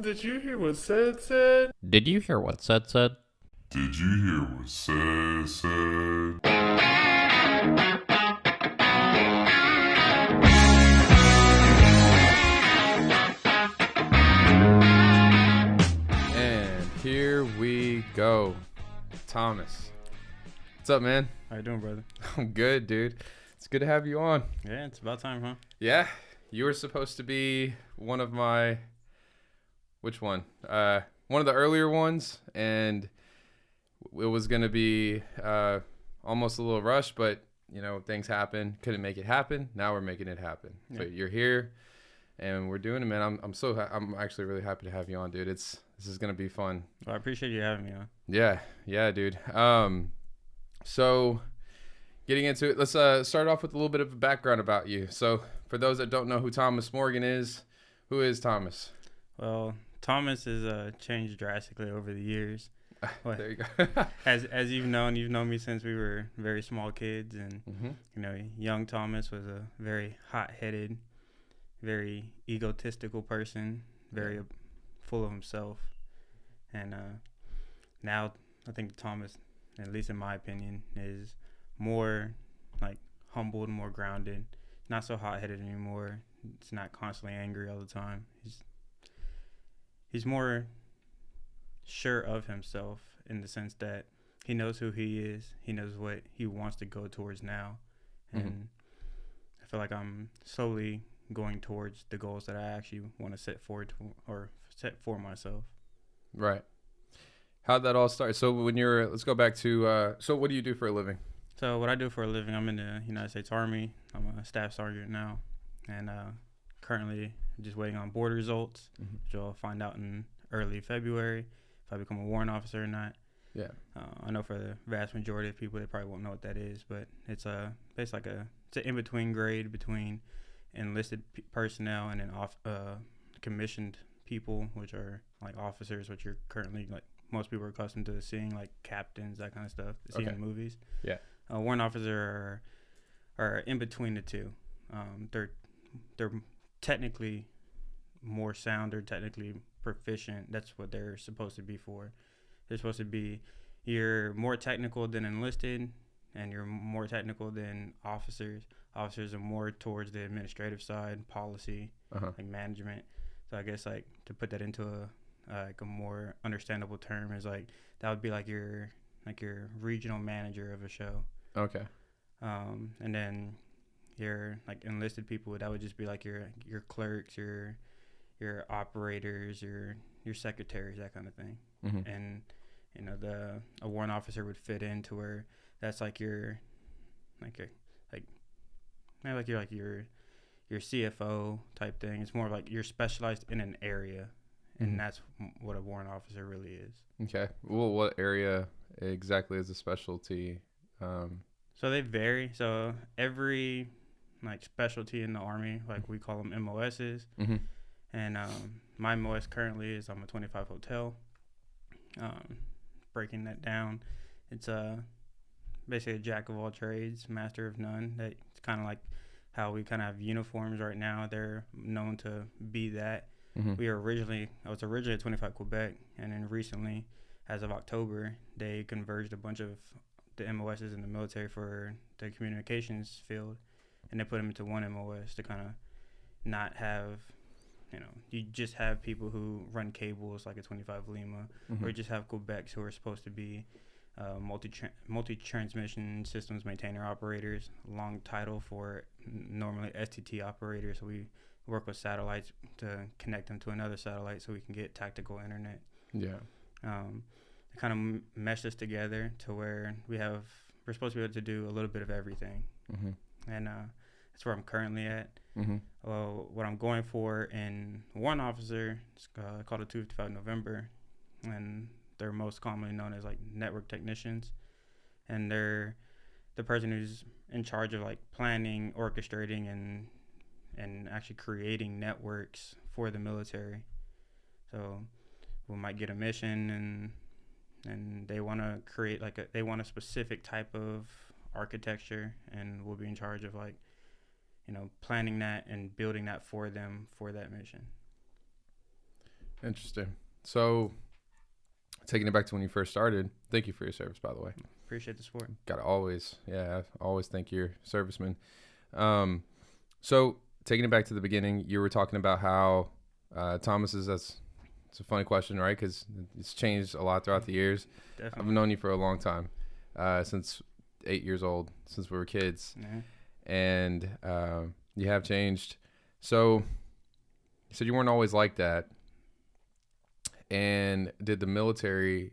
Did you hear what said? Did you hear what said? Did you hear what said? And here we go. Thomas. What's up, man? How you doing, brother? I'm good, dude. It's good to have you on. Yeah, it's about time, huh? Yeah, you were supposed to be one of my... Which one? One of the earlier ones, and it was going to be almost a little rush, but, you know, things happen. Couldn't make it happen. Now we're making it happen. Yeah. But you're here, and we're doing it, man. I'm actually really happy to have you on, dude. This is going to be fun. Well, I appreciate you having me on. Yeah, dude. So getting into it, let's start off with a little bit of a background about you. So for those that don't know who Thomas Morgan is, who is Thomas? Well, Thomas has changed drastically over the years. There you go. as you've known me since we were very small kids, and you know, young Thomas was a very hot-headed, very egotistical person, very full of himself. And now I think Thomas, at least in my opinion, is more like humbled, more grounded, not so hot-headed anymore. It's not constantly angry all the time. He's more sure of himself in the sense that he knows who he is. He knows what he wants to go towards now. And I feel like I'm slowly going towards the goals that I actually want to set forward or set for myself. Right. How'd that all start? So let's go back to, so what do you do for a living? So what I do for a living, I'm in the United States Army. I'm a staff sergeant now. And currently just waiting on board results, which I'll find out in early February if I become a warrant officer or not. Yeah. I know for the vast majority of people, they probably won't know what that is, but it's basically it's an in-between grade between enlisted personnel and then commissioned people, which are like officers, which you're currently like most people are accustomed to seeing, like captains, that kind of stuff, seen in movies. Yeah. Warrant officer are in between the two. They're technically more sound or technically proficient. That's what they're supposed to be for. They're supposed to be, you're more technical than enlisted, and you're more technical than officers. Officers are more towards the administrative side, policy, like management. So I guess like to put that into a more understandable term is like that would be like your regional manager of a show. Okay. And then your like enlisted people, that would just be like your clerks, your operators, your secretaries, that kind of thing. And you know, a warrant officer would fit into where that's like your CFO type thing. It's more like you're specialized in an area, and that's what a warrant officer really is. Okay. Well, what area exactly is a specialty? So they vary. So every like specialty in the Army, like we call them MOSs. And my MOS currently is I'm a 25 hotel. Breaking that down, it's basically a jack of all trades, master of none. It's kind of like how we kind of have uniforms right now. They're known to be that. I was originally at 25 Quebec, and then recently, as of October, they converged a bunch of the MOSs in the military for the communications field, and they put them into one MOS to kind of not have, you know, you just have people who run cables like a 25 Lima, or just have Quebecs who are supposed to be multi-transmission systems maintainer operators, long title for normally STT operators. So we work with satellites to connect them to another satellite so we can get tactical internet. Yeah. To kind of mesh this together to where we're supposed to be able to do a little bit of everything. And that's where I'm currently at. What I'm going for in one officer, it's called a 255 November, and they're most commonly known as like network technicians, and they're the person who's in charge of like planning, orchestrating, and actually creating networks for the military. So we might get a mission and they want to create they want a specific type of architecture, and we'll be in charge of like, you know, planning that and building that for them for that mission. Interesting. So, taking it back to when you first started, thank you for your service, by the way. Appreciate the support. Gotta always thank your servicemen. So taking it back to the beginning, you were talking about how Thomas is. It's a funny question, right? Because it's changed a lot throughout the years. Definitely. I've known you for a long time, since 8 years old, since we were kids, and you have changed. So you said you weren't always like that, and did the military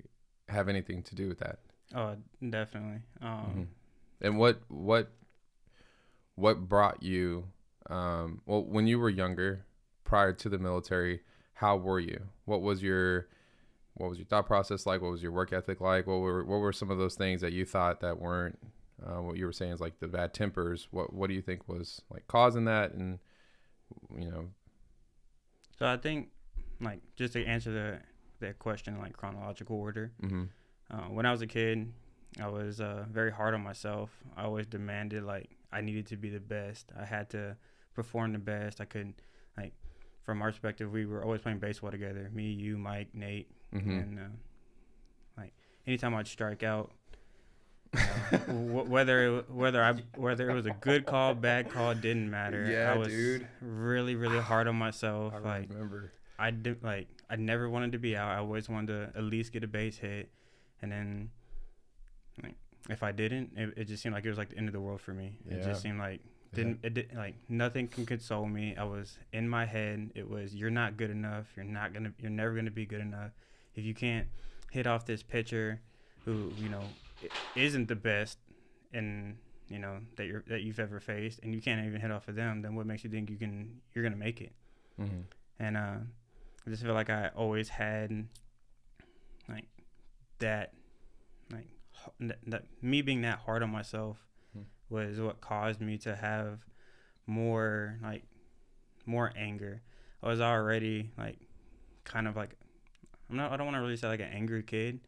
have anything to do with that? Oh, definitely. And what brought you? Well, when you were younger, prior to the military, how were you? What was your thought process like? What was your work ethic like? What were some of those things that you thought that weren't what you were saying is like the bad tempers? What do you think was like causing that? And you know, So I think, like, just to answer that question in like chronological order. When I was a kid, I was very hard on myself. I always demanded, like, I needed to be the best. I had to perform the best. I couldn't, like, from our perspective, we were always playing baseball together. Me, you, Mike, Nate, and like anytime I'd strike out, whether it was a good call, bad call, didn't matter. Yeah, I was dude. really, really hard on myself. I remember. I never wanted to be out. I always wanted to at least get a base hit, and then, like, if I didn't, it just seemed like it was like the end of the world for me. It just seemed like like nothing can console me. I was in my head. It was, you're not good enough. You're never gonna be good enough. If you can't hit off this pitcher who isn't the best, and that you've ever faced, and you can't even hit off of them, then what makes you think you're gonna make it? And I just feel like I always had like that, like that me being that hard on myself was what caused me to have more anger. I was already like kind of like, I don't want to really say like an angry kid,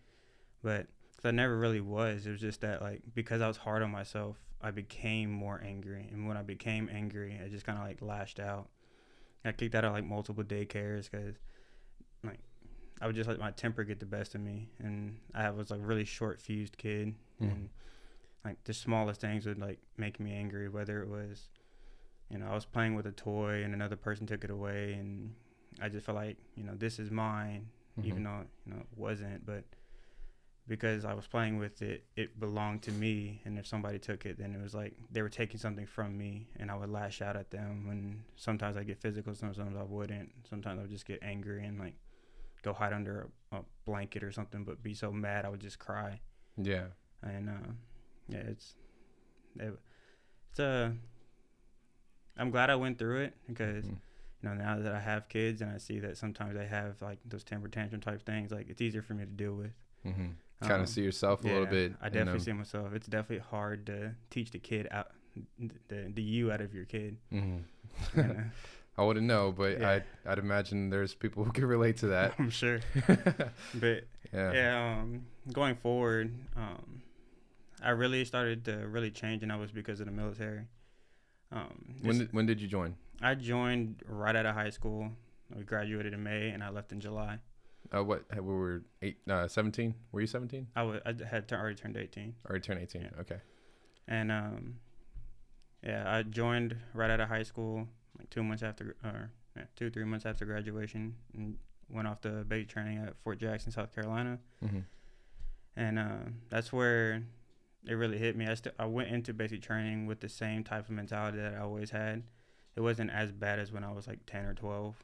but cause I never really was. It was just that, like, because I was hard on myself, I became more angry, and when I became angry, I just kind of like lashed out. I kicked out of like multiple daycares because, like, I would just let my temper get the best of me, and I was like really short fused kid, and like the smallest things would like make me angry. Whether it was, I was playing with a toy and another person took it away, and I just felt like, this is mine, even though it wasn't, but because I was playing with it, it belonged to me. And if somebody took it, then it was like they were taking something from me, and I would lash out at them. And sometimes I get physical, sometimes I wouldn't. Sometimes I would just get angry and like go hide under a blanket or something, but be so mad I would just cry. Yeah. And it's I'm glad I went through it, because now that I have kids and I see that sometimes they have like those temper tantrum type things, like it's easier for me to deal with. Kind of see yourself a little bit. I definitely see myself. It's definitely hard to teach the kid out the you out of your kid. I wouldn't know, but I'd imagine there's people who can relate to that. I'm sure. But going forward, I really started to really change, and that was because of the military. When did you join? I joined right out of high school. We graduated in May, and I left in July. We were 17? Were you 17? I had already turned 18. Already turned 18. Yeah. Okay. And I joined right out of high school, like 2 months after, 3 months after graduation, and went off to basic training at Fort Jackson, South Carolina. And that's where it really hit me. I went into basic training with the same type of mentality that I always had. It wasn't as bad as when I was like 10 or 12,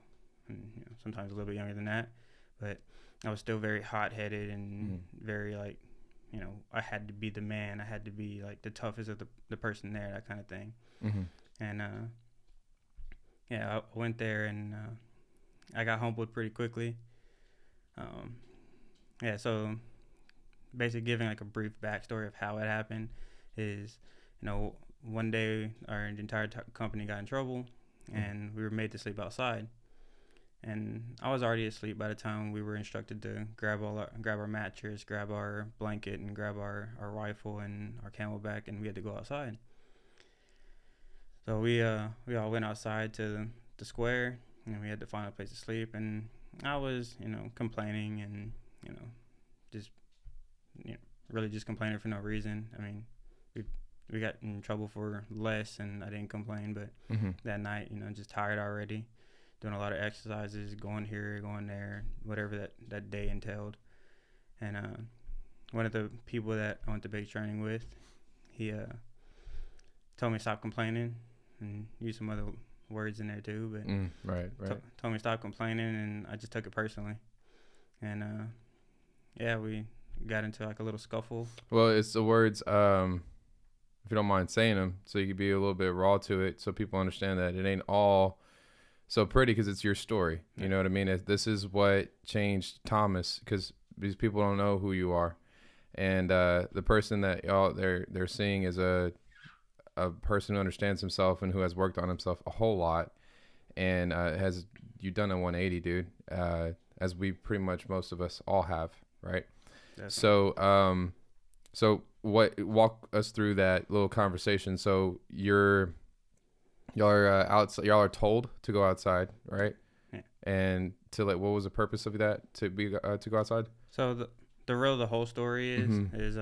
and sometimes a little bit younger than that. But I was still very hot-headed and very, like, I had to be the man. I had to be, like, the toughest of the person there, that kind of thing. And, I went there, and I got humbled pretty quickly. So basically giving, like, a brief backstory of how it happened is, one day our entire company got in trouble, and we were made to sleep outside. And I was already asleep by the time we were instructed to grab our mattress, grab our blanket, and grab our rifle and our Camelback, and we had to go outside. So we all went outside to the square, and we had to find a place to sleep. And I was, complaining and, just, really just complaining for no reason. I mean, we got in trouble for less, and I didn't complain. But that night, just tired already, doing a lot of exercises, going here, going there, whatever that day entailed. And one of the people that I went to base training with, he told me to stop complaining, and used some other words in there too. But right. Told me to stop complaining, and I just took it personally. And we got into like a little scuffle. Well, it's the words, if you don't mind saying them, so you could be a little bit raw to it, so people understand that it ain't all so pretty, because it's your story. You know what I mean? This is what changed Thomas, because these people don't know who you are, and the person that they're seeing is a person who understands himself and who has worked on himself a whole lot, and you've done a 180, dude, as we pretty much most of us all have, right? Definitely. So walk us through that little conversation. So y'all are outside. Y'all are told to go outside, right? Yeah. And what was the purpose of that? To go outside? So the whole story is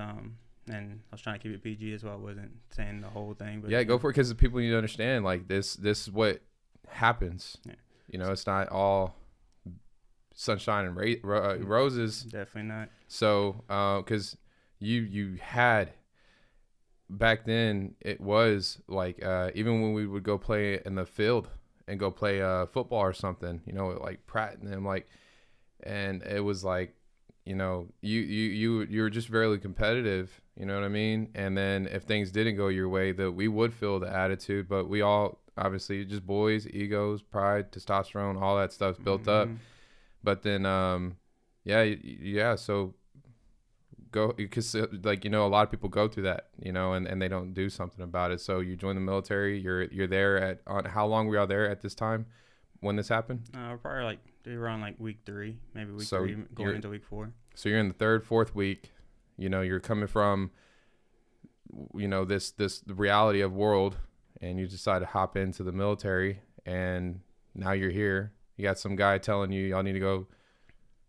and I was trying to keep it PG as well. I wasn't saying the whole thing. But yeah, go for it, because the people need to understand, like, this is what happens. Yeah. It's not all sunshine and roses. Definitely not. So, because you had back then, it was like even when we would go play in the field and go play football or something, like Pratt and them, like, and it was like, you were just very competitive, you know what I mean? And then if things didn't go your way, that we would feel the attitude, but we all obviously just boys, egos, pride, testosterone, all that stuff's built up. But then so go, because like, a lot of people go through that, and they don't do something about it. So you join the military, you're there on how long were y'all there at this time when this happened? Probably like around like week 3, maybe week 3 going into week 4. So you're in the 3rd, 4th week, you're coming from this reality of world, and you decide to hop into the military, and now you're here. You got some guy telling you y'all need to go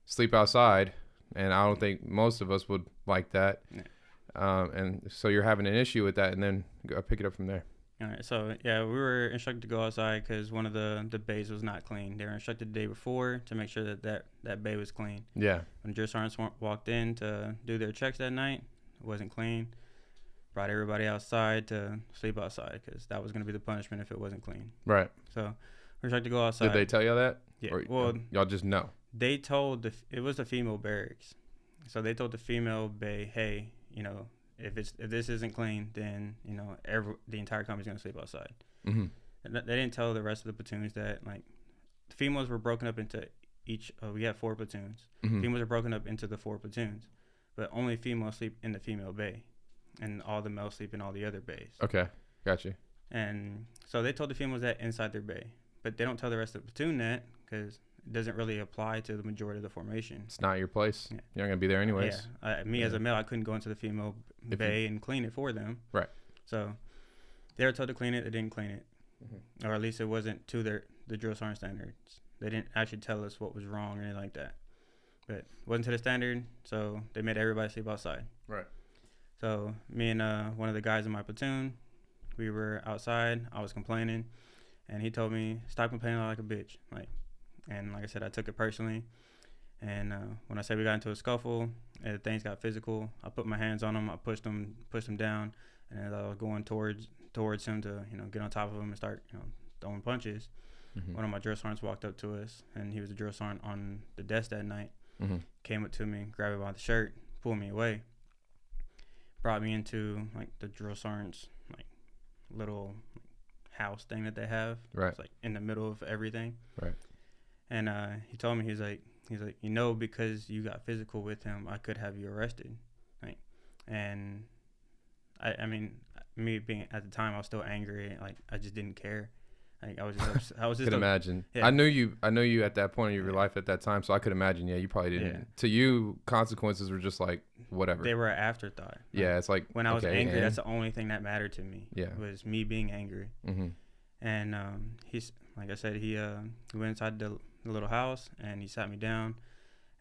sleep outside, and I don't think most of us would like that. Yeah. And so you're having an issue with that, and then pick it up from there. All right. So, we were instructed to go outside because one of the bays was not clean. They were instructed the day before to make sure that bay was clean. Yeah. When drill sergeants walked in to do their checks that night, it wasn't clean. Brought everybody outside to sleep outside, because that was going to be the punishment if it wasn't clean. Right. So we're instructed to go outside. Did they tell you that? Yeah. Or y'all just know? They told it was the female barracks, so they told the female bay, hey, if this isn't clean, then the entire company's gonna sleep outside. And they didn't tell the rest of the platoons that, like, the females were broken up into each. We had 4 platoons. Females are broken up into the 4 platoons, but only females sleep in the female bay, and all the males sleep in all the other bays. Okay, got you. And so they told the females that inside their bay, but they don't tell the rest of the platoon that, because it doesn't really apply to the majority of the formation. It's not your place. Yeah. You're not going to be there anyways. Yeah. As a male, I couldn't go into the female bay and clean it for them. Right. So they were told to clean it. They didn't clean it. Or at least it wasn't to the drill sergeant standards. They didn't actually tell us what was wrong or anything like that. But it wasn't to the standard, so they made everybody sleep outside. Right. So me and one of the guys in my platoon, we were outside. I was complaining, and he told me, stop complaining like a bitch. And like I said, I took it personally. And when I said we got into a scuffle and things got physical, I put my hands on him. I pushed him down. And as I was going towards him to get on top of him and start throwing punches, one of my drill sergeants walked up to us, and he was a drill sergeant on the desk that night. Came up to me, grabbed me by the shirt, pulled me away, brought me into like the drill sergeant's like little house thing that they have. Right. It's like in the middle of everything. Right. And he told me, he's like, because you got physical with him, I could have you arrested. And I mean, me being at the time, I was still angry. Like, I just didn't care. Like, I was just could imagine. Yeah. I knew you at that point of your life at that time, so I could imagine. Yeah, you probably didn't. Yeah. To you, consequences were just like whatever. They were an afterthought. Yeah, it's like when I was angry, that's the only thing that mattered to me. Yeah, was me being angry. And he's like I said, he went inside the the little house, and he sat me down,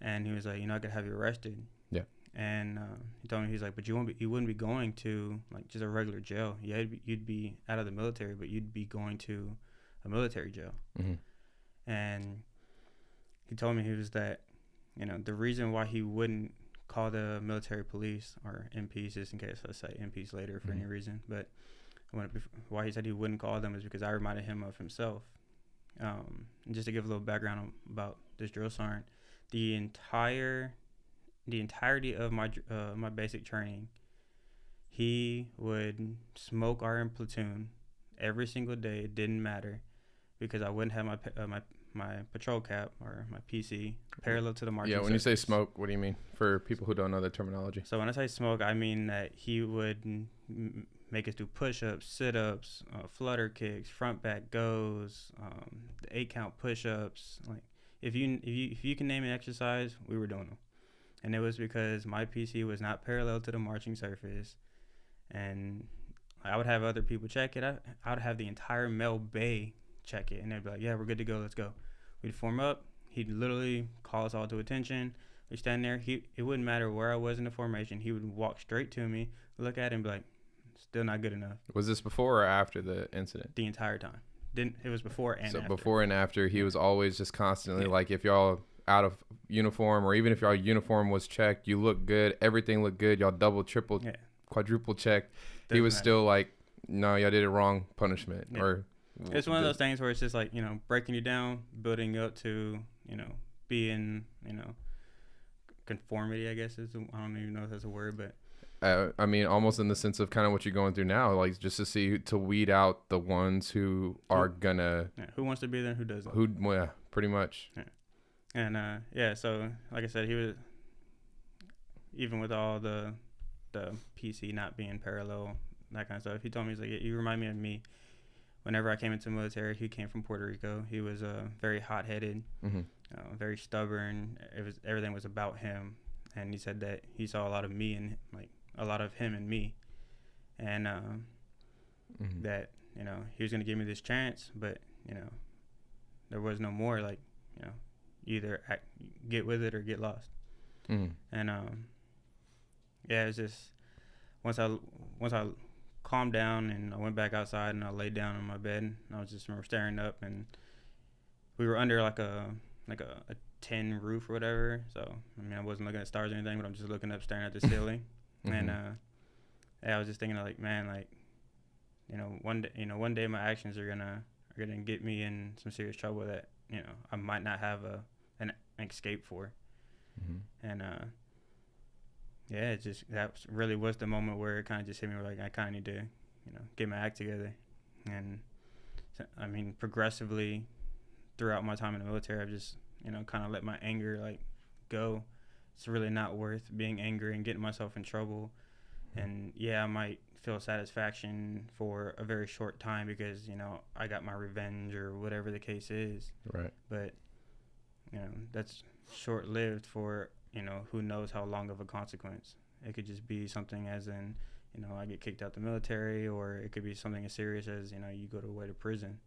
and he was like, I could have you arrested. Yeah. And he told me, he's like, but you wouldn't be going to like just a regular jail. Yeah, you'd be out of the military, but you'd be going to a military jail. Mm-hmm. And he told me he was that, the reason why he wouldn't call the military police or MPs, just in case I say MPs later for any reason, but why he said he wouldn't call them is because I reminded him of himself. And just to give a little background about this drill sergeant, the entirety of my basic training, he would smoke our platoon every single day. It didn't matter because I wouldn't have my patrol cap or my PC parallel to the marching. Yeah, when surface. you say smoke, what do you mean? For people who don't know the terminology. So when I say smoke, I mean that he would make us do push-ups, sit-ups, flutter kicks, front back goes, the 8-count push-ups. Like if you can name an exercise, we were doing them. And it was because my PC was not parallel to the marching surface, and I would have other people check it. I would have the entire male bay check it, and they'd be like, yeah, we're good to go, let's go. We'd form up. He'd literally call us all to attention. We'd stand there. It wouldn't matter where I was in the formation. He would walk straight to me, look at it, and be like, still not good enough. Was this before or after the incident? The entire time. It was before and after. So before and after, he was always just constantly like, if y'all out of uniform, or even if y'all uniform was checked, you look good, everything looked good, y'all double, triple, quadruple checked, he was still like, no, y'all did it wrong, punishment. Or it's one of those things where it's just like, breaking you down, building you up to, being, conformity, I guess I don't even know if that's a word, but I mean, almost in the sense of kind of what you're going through now, like just to weed out the ones who are gonna, who wants to be there and who doesn't. Yeah, pretty much. Yeah. And so like I said, he was, even with all the PC not being parallel, that kind of stuff, he told me, he's like, you remind me of me whenever I came into the military. He came from Puerto Rico. He was very hot-headed, very stubborn. Everything was about him, and he said that he saw a lot of me and like a lot of him and me, and that he was gonna give me this chance, but there was no more. Like either get with it or get lost. And it's just once I calmed down and I went back outside and I laid down on my bed and I was just staring up, and we were under like a tin roof or whatever. So I mean, I wasn't looking at stars or anything, but I'm just looking up, staring at the ceiling. And I was just thinking like, man, like one day my actions are gonna get me in some serious trouble that I might not have an escape for. And it just, that really was the moment where it kind of just hit me, like I kind of need to get my act together. And so, I mean, progressively throughout my time in the military, I've just kind of let my anger like go. It's really not worth being angry and getting myself in trouble. And I might feel satisfaction for a very short time because I got my revenge or whatever the case is. Right. But that's short-lived for who knows how long of a consequence. It could just be something as in I get kicked out the military, or it could be something as serious as you go away to prison,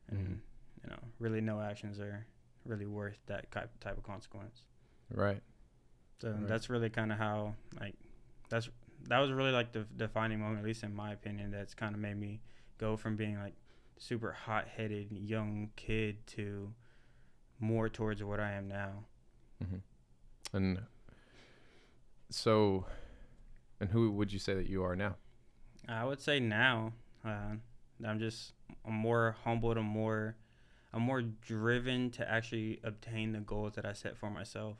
and really no actions are really worth that type of consequence. Right. So that's really kind of how that was really like the defining moment, at least in my opinion, that's kind of made me go from being like super hot-headed young kid to more towards what I am now. And so, and who would you say that you are now? I would say now I'm more humbled, I'm more driven to actually obtain the goals that I set for myself.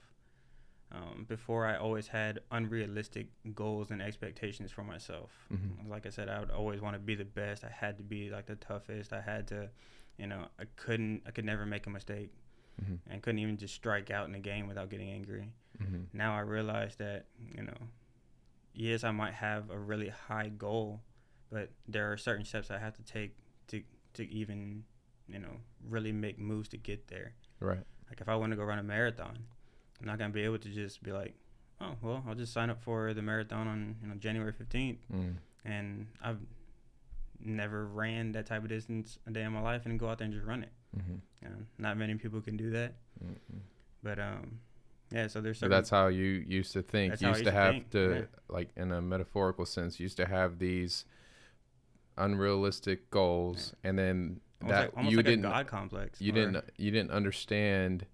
Before, I always had unrealistic goals and expectations for myself. Like I said, I would always want to be the best. I had to be like the toughest. I had to, I could never make a mistake, and couldn't even just strike out in a game without getting angry. Now I realize that, yes, I might have a really high goal, but there are certain steps I have to take to even, really make moves to get there. Right. Like if I want to go run a marathon, I'm not going to be able to just be like, oh, well, I'll just sign up for the marathon on January 15th. And I've never ran that type of distance a day in my life and go out there and just run it. Not many people can do that. But yeah. So there's So certain. that's how you used to think. That's You how I used used to to have think, to, yeah. like in a metaphorical sense, you used to have these unrealistic goals, and then that Almost you like didn't a God complex. you where- didn't understand,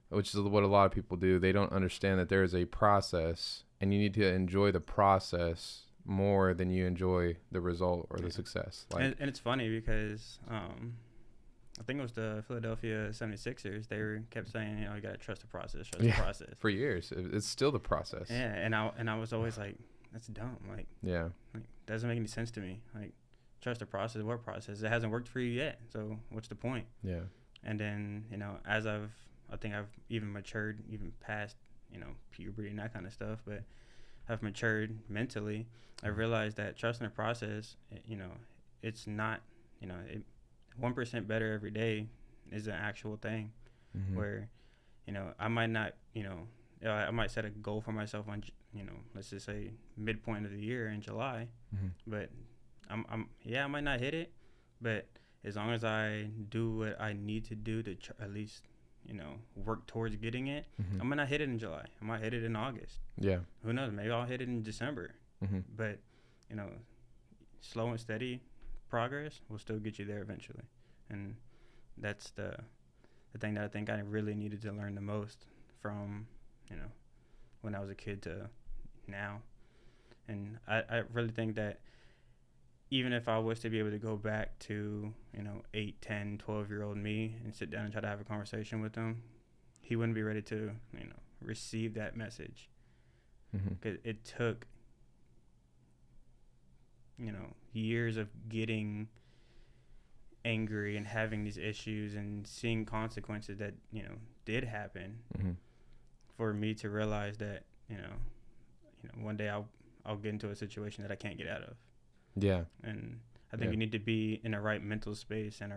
which is what a lot of people do. They don't understand that there is a process, and you need to enjoy the process more than you enjoy the result or the success. Like, and it's funny because I think it was the Philadelphia 76ers. They kept saying, you gotta trust the process, trust the process. for years, it's still the process. Yeah, and I was always like, that's dumb. Like, Yeah. doesn't make any sense to me. Like, trust the process. What process? It hasn't worked for you yet. So what's the point? Yeah. And then as I think I've even matured, even past puberty and that kind of stuff. But I've matured mentally. I realized that trusting the process, it's not, 1% better every day is an actual thing. Where, I might not, I might set a goal for myself on, let's just say midpoint of the year in July, but I might not hit it, but as long as I do what I need to do to at least, work towards getting it, I might not hit it in July. I might hit it in August. Yeah. Who knows? Maybe I'll hit it in December. But, slow and steady progress will still get you there eventually. And that's the thing that I think I really needed to learn the most from, when I was a kid to now. And I really think that even if I was to be able to go back to, 8, 10, 12-year-old me and sit down and try to have a conversation with him, he wouldn't be ready to, receive that message. Because it took, years of getting angry and having these issues and seeing consequences that, did happen for me to realize that, one day I'll get into a situation that I can't get out of. Yeah. And I think you need to be in the right mental space and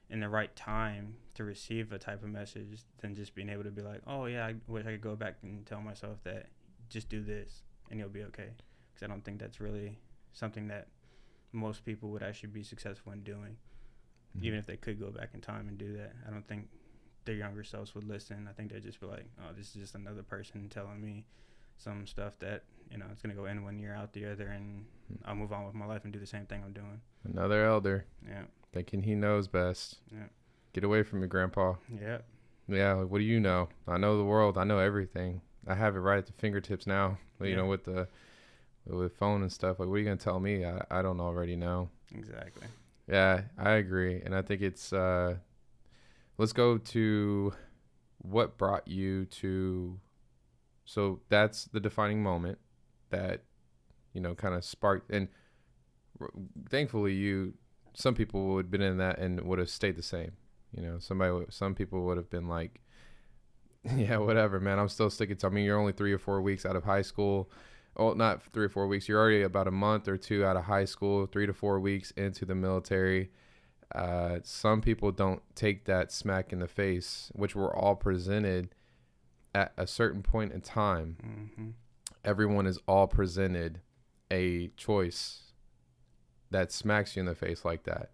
in the right time to receive a type of message than just being able to be like, oh yeah, I wish I could go back and tell myself that just do this and you'll be okay. Because I don't think that's really something that most people would actually be successful in doing. Even if they could go back in time and do that, I don't think their younger selves would listen. I think they'd just be like, oh, this is just another person telling me some stuff that, it's going to go in one year out the other, and I'll move on with my life and do the same thing I'm doing. Another elder. Yeah. Thinking he knows best. Yeah. Get away from me, Grandpa. Yeah. Yeah, like, what do you know? I know the world. I know everything. I have it right at the fingertips now. With phone and stuff. Like, what are you going to tell me? I don't already know. Exactly. Yeah, I agree. And I think it's, let's go to what brought you to, so that's the defining moment that, kind of sparked. And thankfully some people would have been in that and would have stayed the same. Some people would have been like, yeah, whatever, man, I'm still sticking to, you're only 3 or 4 weeks out of high school. Oh, not 3 or 4 weeks. You're already about a month or two out of high school, 3 to 4 weeks into the military. Some people don't take that smack in the face, which we're all presented at a certain point in time. Everyone is all presented a choice that smacks you in the face like that,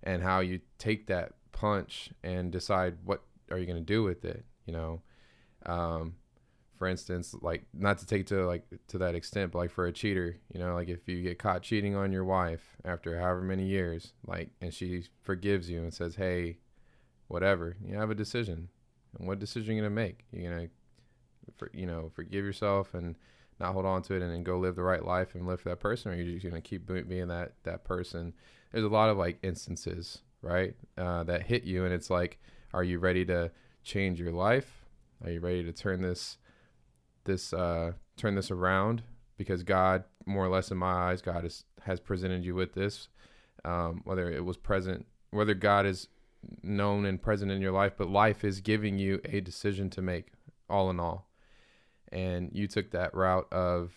and how you take that punch and decide what are you going to do with it. For instance, like, not to take to that extent, but like for a cheater, like if you get caught cheating on your wife after however many years, like, and she forgives you and says, hey, whatever, you have a decision. And what decision are you going to make? You're going to, forgive yourself and not hold on to it and then go live the right life and live for that person, or you're just going to keep being that person. There's a lot of like instances, right, that hit you, and it's like, are you ready to change your life? Are you ready to turn this around? Because God, more or less in my eyes, God has presented you with this, whether God is known and present in your life, but life is giving you a decision to make, all in all. And you took that route of,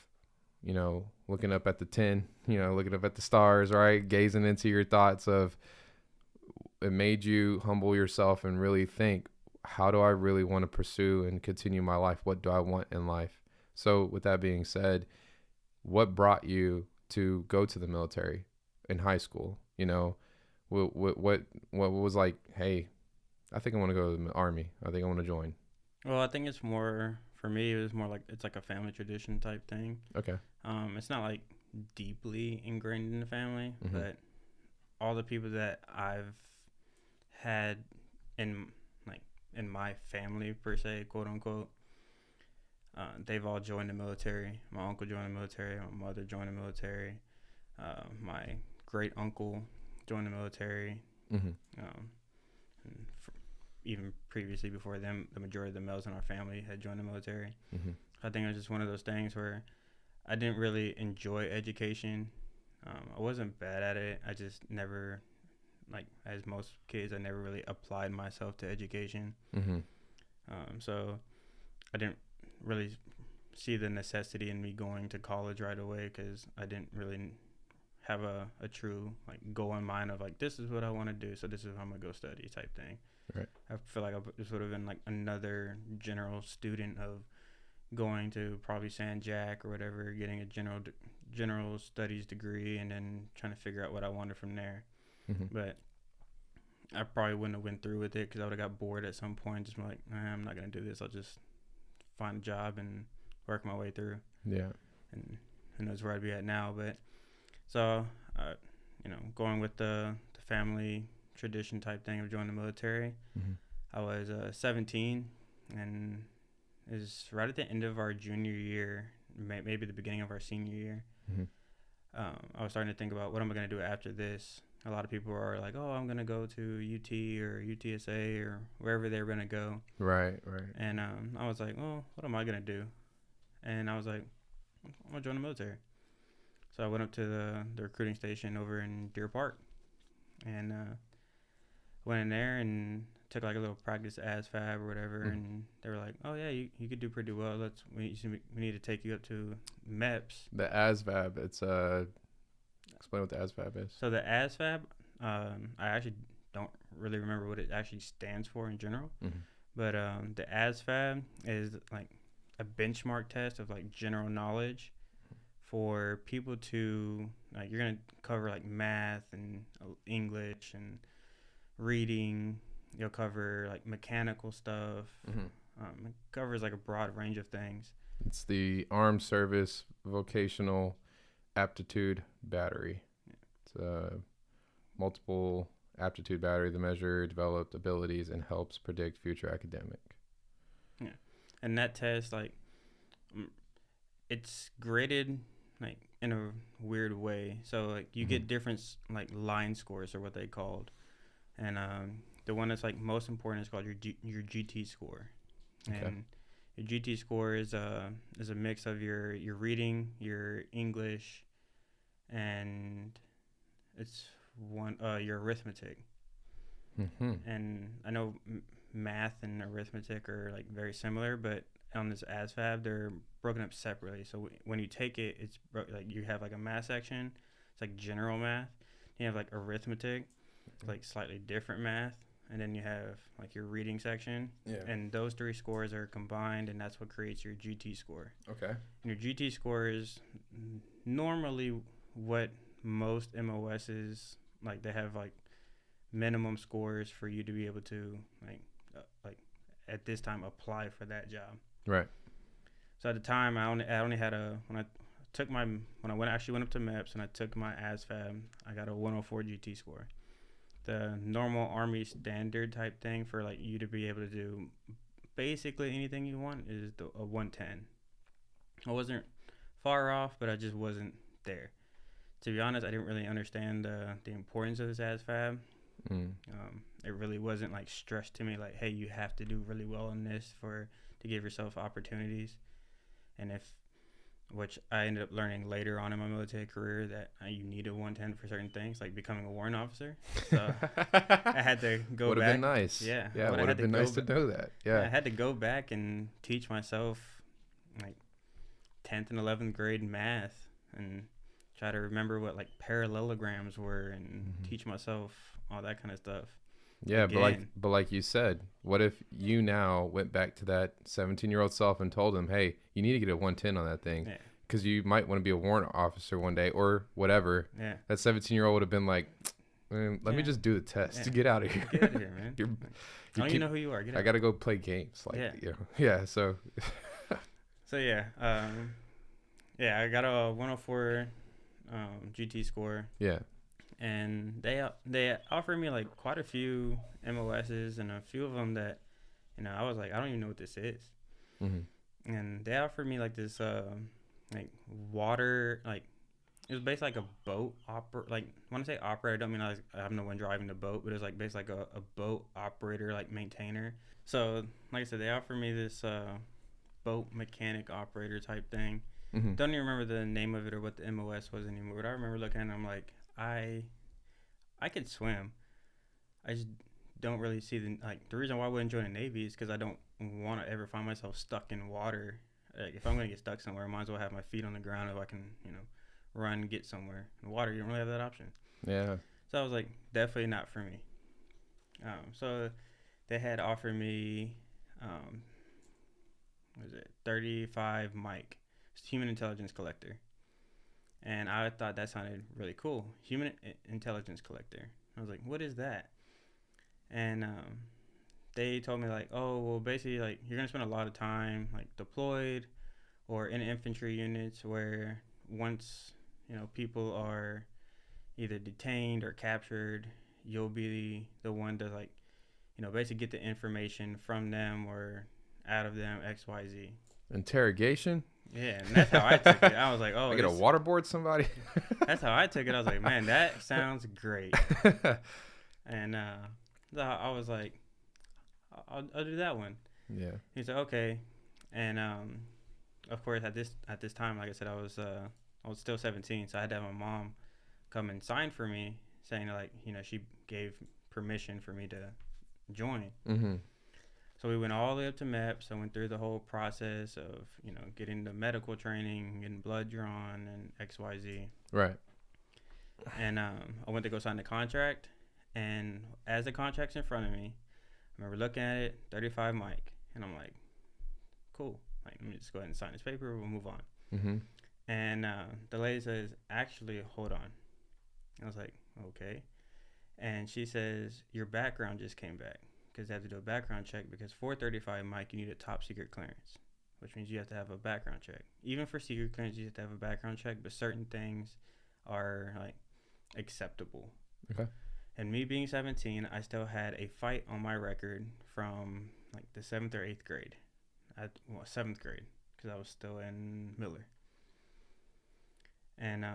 looking up at the 10, looking up at the stars, right? Gazing into your thoughts of, it made you humble yourself and really think, how do I really want to pursue and continue my life? What do I want in life? So with that being said, what brought you to go to the military in high school? What was like? Hey, I think I want to go to the army. I think I want to join. Well, I think it's more for me. It was more like it's like a family tradition type thing. Okay. It's not like deeply ingrained in the family, but all the people that I've had in like in my family per se, quote unquote, they've all joined the military. My uncle joined the military. My mother joined the military. My great uncle joined the military. And even previously before them, the majority of the males in our family had joined the military. I think it was just one of those things where I didn't really enjoy education. I wasn't bad at it. I just never, like as most kids, I never really applied myself to education. So I didn't really see the necessity in me going to college right away because I didn't really have a true like goal in mind of like, this is what I want to do, so this is how I'm gonna go study type thing. Right. I feel like I just would have been like another general student of going to probably San Jack or whatever, getting a general studies degree, and then trying to figure out what I wanted from there. But I probably wouldn't have went through with it because I would have got bored at some point. Just like, I'm not gonna do this. I'll just find a job and work my way through. Yeah. And who knows where I'd be at now. But so, going with the family tradition type thing of joining the military, I was 17, and it was right at the end of our junior year, maybe the beginning of our senior year. I was starting to think about what am I going to do after this. A lot of people are like, oh, I'm going to go to UT or UTSA or wherever they're going to go. Right. And I was like, well, what am I going to do? And I was like, I'm going to join the military. So I went up to the recruiting station over in Deer Park and went in there and took like a little practice ASVAB or whatever. And they were like, oh, yeah, you could do pretty well. We need to take you up to MEPS. The ASVAB, it's explain what the ASVAB is. So the ASVAB, I actually don't really remember what it actually stands for in general. But the ASVAB is like a benchmark test of like general knowledge for people to like, you're going to cover like math and English and reading. You'll cover like mechanical stuff. It covers like a broad range of things. It's the Armed Service Vocational Aptitude Battery. It's a multiple aptitude battery that measure developed abilities and helps predict future academic. Yeah, and that test, like, it's graded like in a weird way. So like you get different like line scores or what they called, and the one that's like most important is called your GT score. Okay. And your GT score is a mix of your reading, your English, and it's your arithmetic. And I know math and arithmetic are like very similar, but on this ASVAB they're broken up separately. So when you take it, it's like you have like a math section. It's like general math. You have like arithmetic, like slightly different math, and then you have like your reading section. Yeah. And those three scores are combined, and that's what creates your GT score. Okay. And your GT score is normally what most MOSs like. They have like minimum scores for you to be able to like at this time apply for that job. Right. So at the time I only had when I went up to MEPS and I took my ASVAB, I got a 104 GT score. The normal Army standard type thing for like you to be able to do basically anything you want is a 110. I wasn't far off, but I just wasn't there. To be honest, I didn't really understand the importance of this ASVAB. It really wasn't like stressed to me like, hey, you have to do really well in this to give yourself opportunities. And which I ended up learning later on in my military career that you need a 110 for certain things, like becoming a warrant officer. So I had to go back. Would have been nice. Yeah. Yeah, would have been nice to know that. Yeah. I had to go back and teach myself like 10th and 11th grade math and try to remember what like parallelograms were and teach myself all that kind of stuff. Yeah, again. but like you said, what if you now went back to that 17-year-old self and told him, hey, you need to get a 110 on that thing because you might want to be a warrant officer one day or whatever. Yeah. That 17-year-old would have been like, Man, let me Yeah. just do the test. Yeah. Get out of here. Get out of here, man. You're- I don't keep- even know who you are. Get I out. gotta go play games. Like, Yeah. yeah. So, So yeah, I got a 104 GT score, yeah. and they offered me like quite a few MOSs, and a few of them that, I was like, I don't even know what this is. Mm-hmm. And they offered me like this like water, like it was basically like a boat like when I say operator, I don't mean I'm the one driving the boat, but it was like basically like a boat operator, like maintainer. So like I said, they offered me this boat mechanic operator type thing. Mm-hmm. Don't even remember the name of it or what the MOS was anymore, but I remember looking at it and I'm like, I could swim. I just don't really see the reason why I wouldn't join the Navy is because I don't want to ever find myself stuck in water. Like, if I'm going to get stuck somewhere, I might as well have my feet on the ground if I can, run, get somewhere. In water, you don't really have that option. Yeah. So I was like, definitely not for me. So they had offered me, what was it, 35 mic, human intelligence collector. And I thought that sounded really cool. Human intelligence collector. I was like, what is that? And they told me like, oh, well, basically like you're gonna spend a lot of time like deployed or in infantry units where once people are either detained or captured, you'll be the one to like basically get the information from them or out of them, XYZ. Interrogation. Yeah, and that's how I took it. I was like, oh, I get a waterboard somebody. that's how I took it. I was like, man, that sounds great. And I was like, I'll do that one. Yeah. He said, okay. And of course, at this time, like I said, I was still 17, so I had to have my mom come and sign for me, saying like, she gave permission for me to join. Mm-hmm. So we went all the way up to MEPS. I went through the whole process of getting the medical training, getting blood drawn, and XYZ. Right. And I went to go sign the contract, and as the contract's in front of me, I remember looking at it, 35 mic, and I'm like, cool. Like, let me just go ahead and sign this paper. We'll move on. Mm-hmm. And the lady says, actually, hold on. I was like, okay. And she says, your background just came back because they have to do a background check because for 35 mic, you need a top secret clearance, which means you have to have a background check. Even for secret clearance, you have to have a background check, but certain things are like acceptable. Okay. And me being 17, I still had a fight on my record from like the 7th or 8th grade. 7th grade, because I was still in Miller. And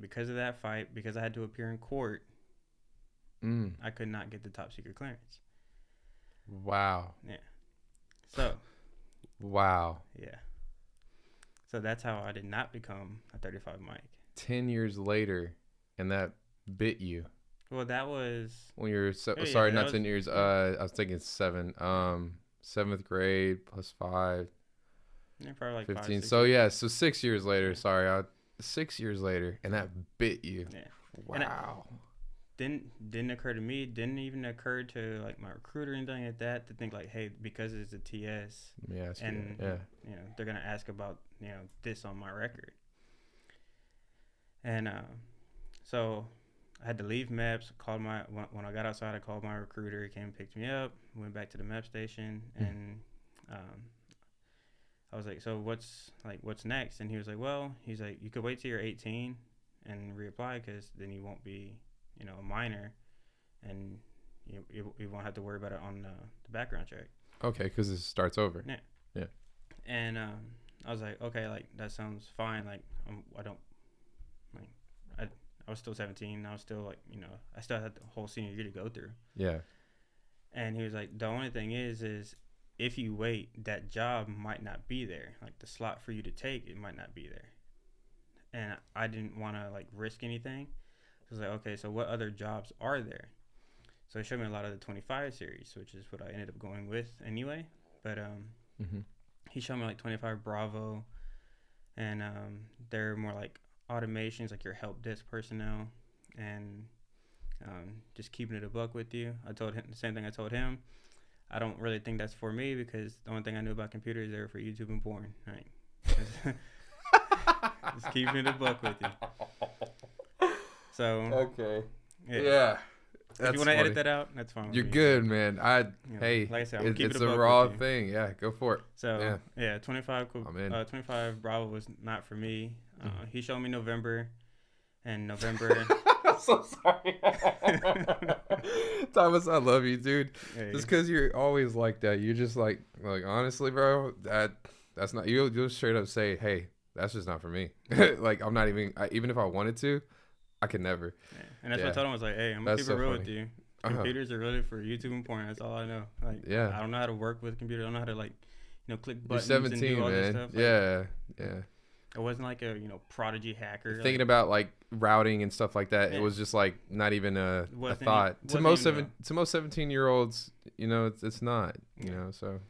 because of that fight, because I had to appear in court, I could not get the top secret clearance. Wow. Yeah. So. Wow. Yeah. So that's how I did not become a 35 mic. 10 years later, and that bit you. Well, that was When you're yeah, sorry, that not was- 10 years. I was thinking 7. 7th grade plus 5, probably like 15. 5, 6 So years. yeah, so 6 years later. Sorry, 6 years later, and that bit you. Yeah. Wow. Didn't occur to me. Didn't even occur to like my recruiter or anything like that to think like, hey, because it's a TS, Yeah. and Yeah. they're gonna ask about this on my record. And so I had to leave MEPS. When I got outside, I called my recruiter. He came and picked me up. Went back to the MEP station, and I was like, so what's next? And he was like, well, you could wait till you're 18 and reapply because then you won't be a minor, and you won't have to worry about it on the background check. Okay, because it starts over. Yeah. Yeah. And I was like, okay, like that sounds fine. Like I don't like I was still 17. I was still like I still had the whole senior year to go through. Yeah. And he was like, the only thing is if you wait, that job might not be there. Like the slot for you to take, it might not be there. And I didn't want to like risk anything. So I was like, okay, so what other jobs are there? So he showed me a lot of the 25 series, which is what I ended up going with anyway. But he showed me like 25 Bravo, and they're more like automations, like your help desk personnel, and just keeping it a buck with you. I told him the same thing I told him. I don't really think that's for me because the only thing I knew about computers, they were for YouTube and porn. Right? Just keeping it a buck with you. So Okay. Yeah. If you want to edit that out, that's fine. You're good, man. Hey, like I said, I'm keep it's it a raw thing. Yeah, go for it. So yeah 25 Bravo was not for me. He showed me November, and November. I'm so sorry. Thomas, I love you, dude. Hey. Just because you're always like that. You're just like honestly, bro, that's not, you'll straight up say, hey, that's just not for me. Like, I'm not even if I wanted to, I could never. Yeah. And that's what I told him. I was like, hey, I'm going to keep it real with you. Computers are really for YouTube and porn. That's all I know. Like, I don't know how to work with computers. I don't know how to, like, click buttons. You're 17, and do all man. this stuff. Like, yeah. I wasn't like a, prodigy hacker. Thinking about like routing and stuff like that, it was just like not even a thought. To most 17-year-olds, it's not, so.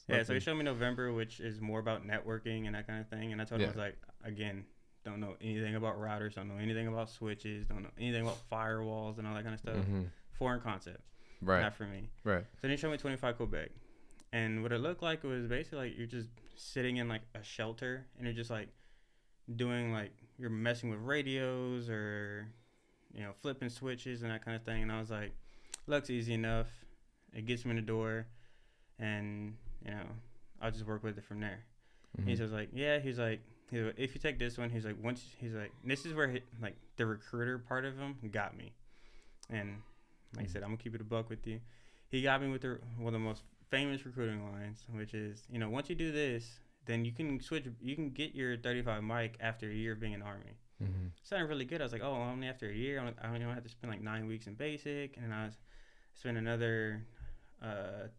So he showed me November, which is more about networking and that kind of thing. And I told him, I was like, again, don't know anything about routers, don't know anything about switches, don't know anything about firewalls and all that kind of stuff. Mm-hmm. Foreign concept. Right. Not for me. Right. So then he showed me 25 Quebec. And what it looked like was basically like you're just sitting in like a shelter and you're just like doing like you're messing with radios or flipping switches and that kind of thing. And I was like, looks easy enough. It gets me in the door, and I'll just work with it from there. Mm-hmm. He says like, he's like, if you take this one, he's like, this is where like the recruiter part of him got me. And like I said, I'm gonna keep it a buck with you. He got me with one of the most famous recruiting lines, which is, once you do this, then you can get your 35 mic after a year of being in the Army. Mm-hmm. Sounded really good. I was like, oh, only after a year. I only have to spend like 9 weeks in basic, and then I spent another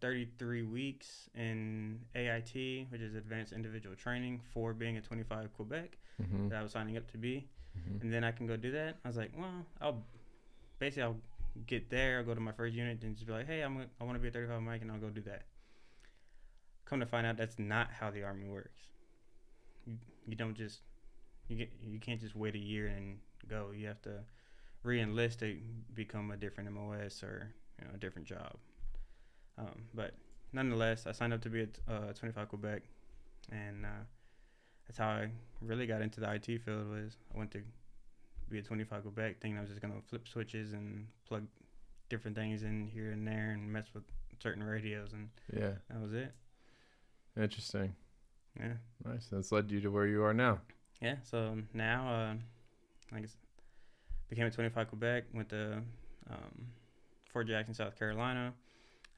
33 weeks in AIT, which is Advanced Individual Training, for being a 25 Quebec that I was signing up to be. Mm-hmm. And then I can go do that. I was like, well, I'll get there, I'll go to my first unit and just be like, hey, I want to be a 35 mic, and I'll go do that. Come to find out, that's not how the Army works. You don't just you can't just wait a year and go. You have to re-enlist to become a different MOS or a different job. But nonetheless, I signed up to be a 25 Quebec, and that's how I really got into the IT field. Was I went to be a 25 Quebec, thinking I was just gonna flip switches and plug different things in here and there and mess with certain radios, and that was it. Interesting. Yeah. Nice. That's led you to where you are now. Yeah. So now, I guess, became a 25 Quebec. Went to Fort Jackson, South Carolina,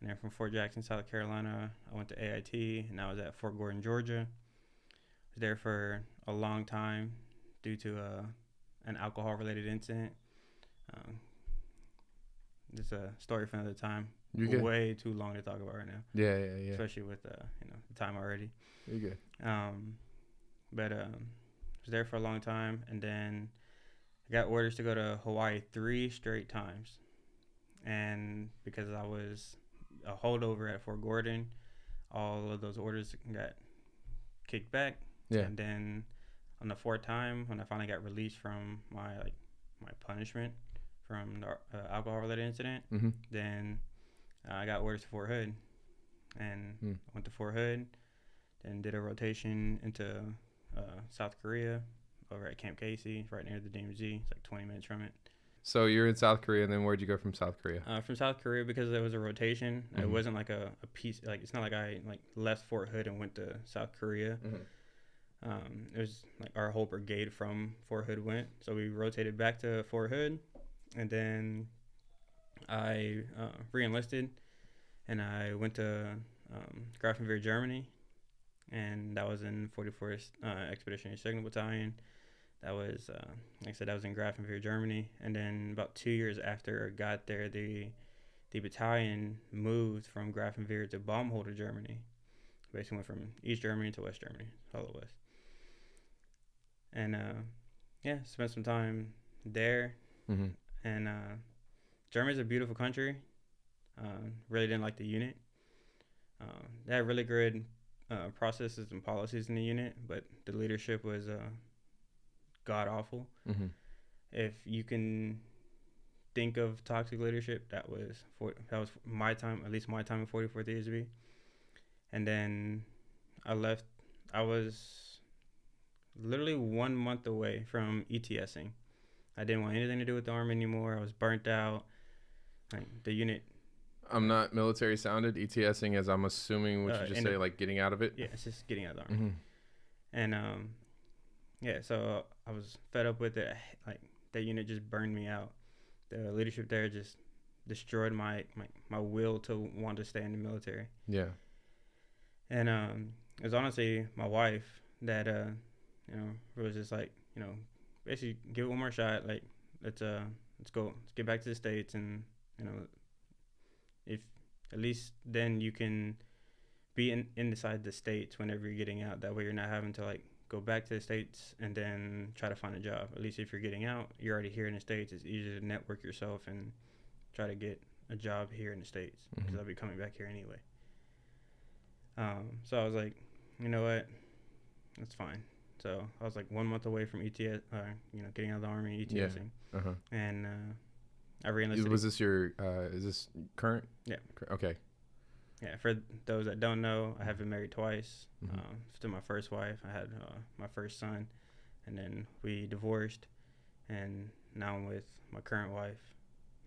and then from Fort Jackson, South Carolina, I went to AIT, and I was at Fort Gordon, Georgia. I was there for a long time due to an alcohol-related incident. It's a story for another time. You're way too long to talk about right now. Yeah. Especially with the time already. You're good. But I was there for a long time, and then I got orders to go to Hawaii 3 straight times. And because I was a holdover at Fort Gordon, all of those orders got kicked back. Yeah. And then on the 4th time, when I finally got released from my punishment from the alcohol-related incident, then I got orders to Fort Hood, and went to Fort Hood, then did a rotation into South Korea over at Camp Casey, right near the DMZ. It's like 20 minutes from it. So you're in South Korea, and then where'd you go from South Korea? From South Korea, because there was a rotation. It wasn't like a piece. Like, it's not like I left Fort Hood and went to South Korea. It was like our whole brigade from Fort Hood went. So we rotated back to Fort Hood, and then I re-enlisted, and I went to Grafenwehr, Germany, and that was in 44th Expeditionary Signal Battalion. That was, like I said, that was in Grafenwehr, Germany. And then about 2 years after I got there, the battalion moved from Grafenwehr to Baumholder, Germany. Basically went from East Germany to West Germany, all it was. And, spent some time there. And Germany's a beautiful country. Really didn't like the unit. They had really good processes and policies in the unit, but the leadership was god awful. If you can think of toxic leadership, that was my time, at least my time in 44th ESB. And then I left. I was literally 1 month away from ETSing, I didn't want anything to do with the Army anymore. I was burnt out. Like, the unit. I'm not military sounded. ETSing, as I'm assuming, would you just say like getting out of it? Yeah, it's just getting out of the Army. And yeah, so I was fed up with it. Like, that unit just burned me out. The leadership there just destroyed my will to want to stay in the military. Yeah. And it was honestly my wife that was just like, basically give it one more shot. Like, let's go, let's get back to the States, and if at least then you can be inside the States whenever you're getting out. That way you're not having to like go back to the States and then try to find a job. At least if you're getting out, you're already here in the States. It's easier to network yourself and try to get a job here in the States, because I'll be coming back here anyway. So I was like, you know what, that's fine. So I was like 1 month away from getting out of the Army, ETSing. Yeah. And I re-enlisted. Was this your, is this current? Yeah. Okay. Yeah, for those that don't know, I have been married twice. To my first wife, I had my first son, and then we divorced, and now I'm with my current wife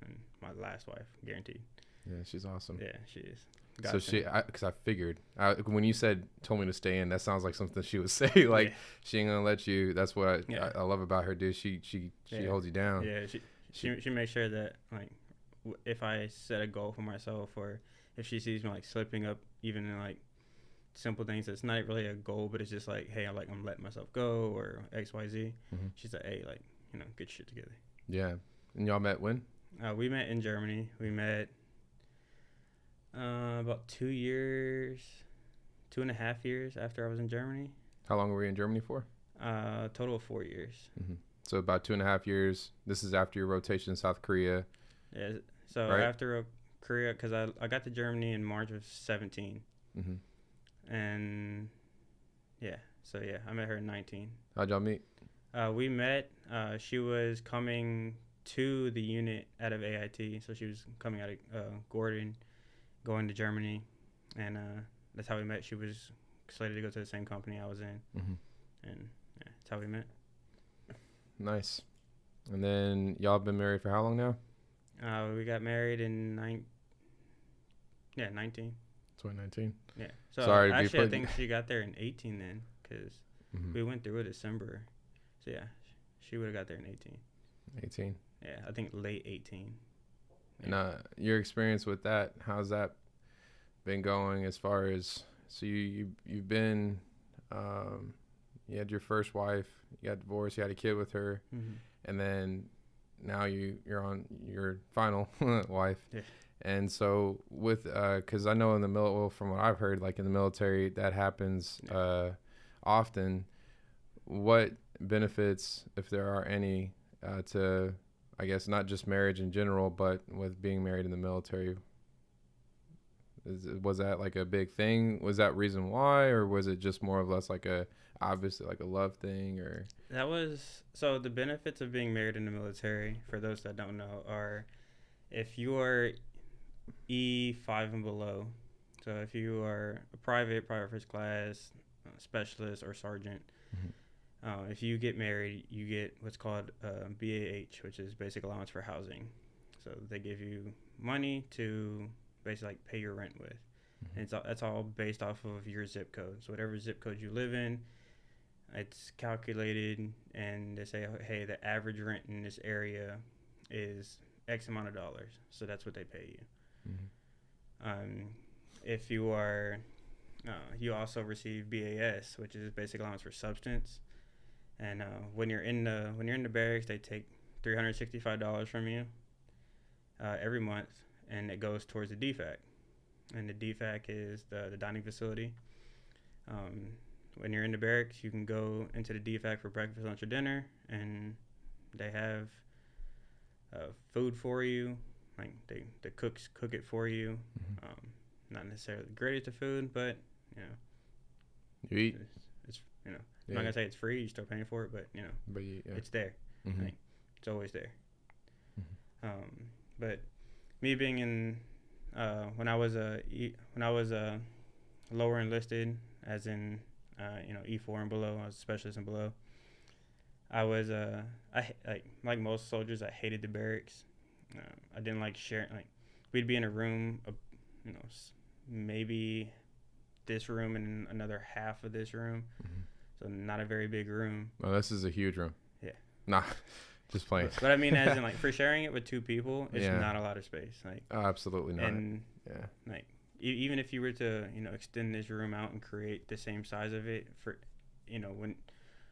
and my last wife, guaranteed. Yeah, she's awesome. Yeah, she is. So because I figured, when you told me to stay in, that sounds like something she would say. Like, she ain't gonna let you. That's what I love about her, dude. She holds you down. Yeah, she makes sure that, like, if I set a goal for myself, or if she sees me like slipping up, even in like simple things that's not really a goal, but it's just like, hey, I'm letting myself go, or XYZ. She's like, hey, like, get shit together. Yeah. And y'all met when? We met in Germany. We met about 2.5 years after I was in Germany. How long were you in Germany for? Total of 4 years. So about 2.5 years. This is after your rotation in South Korea. Yeah. So right? After Korea, because I got to Germany in March of 17. And so I met her in 19. How'd y'all meet? We met. She was coming to the unit out of AIT, so she was coming out of Gordon, going to Germany, and that's how we met. She was slated to go to the same company I was in, and that's how we met. Nice. And then y'all been married for how long now? We got married in 19. 2019. Yeah. So sorry, actually, I think she got there in 18 then, because we went through it December. So yeah, she would have got there in 18. 18. Yeah, I think late 18. And your experience with that, how's that been going? As far as, so you've been, you had your first wife, you got divorced, you had a kid with her, and then now you're on your final wife. Yeah. And so with, because I know in the well, from what I've heard, like in the military, that happens often. What benefits, if there are any, to, I guess, not just marriage in general, but with being married in the military? Was that like a big thing? Was that reason why, or was it just more or less like obviously like a love thing? Or that was, so the benefits of being married in the military, for those that don't know, are if you are E5 and below, so if you are a private first class, specialist, or sergeant, if you get married, you get what's called BAH, which is basic allowance for housing. So they give you money to basically like pay your rent with. And that's all based off of your zip code. So whatever zip code you live in, it's calculated, and they say, hey, the average rent in this area is X amount of dollars. So that's what they pay you. If you are, you also receive BAS, which is basic allowance for substance. And when you're in the barracks, they take $365 from you every month, and it goes towards the DFAC. And the DFAC is the dining facility. When you're in the barracks, you can go into the DFAC for breakfast, lunch, or dinner, and they have food for you. Like the cooks cook it for you. Not necessarily the greatest of food, but you eat. It's I'm not gonna say it's free. You're still paying for it, but it's there. Like, it's always there. But me being in when I was lower enlisted, as in E4 and below, I was a specialist and below. I was like most soldiers, I hated the barracks. I didn't like sharing. Like we'd be in a room, you know, maybe this room and another half of this room, so not a very big room. Oh, this is a huge room. Yeah. Nah, just playing. But I mean, as in like for sharing it with two people, it's Yeah. not a lot of space. Like Oh, absolutely not. and Yeah. like even if you were to extend this room out and create the same size of it for when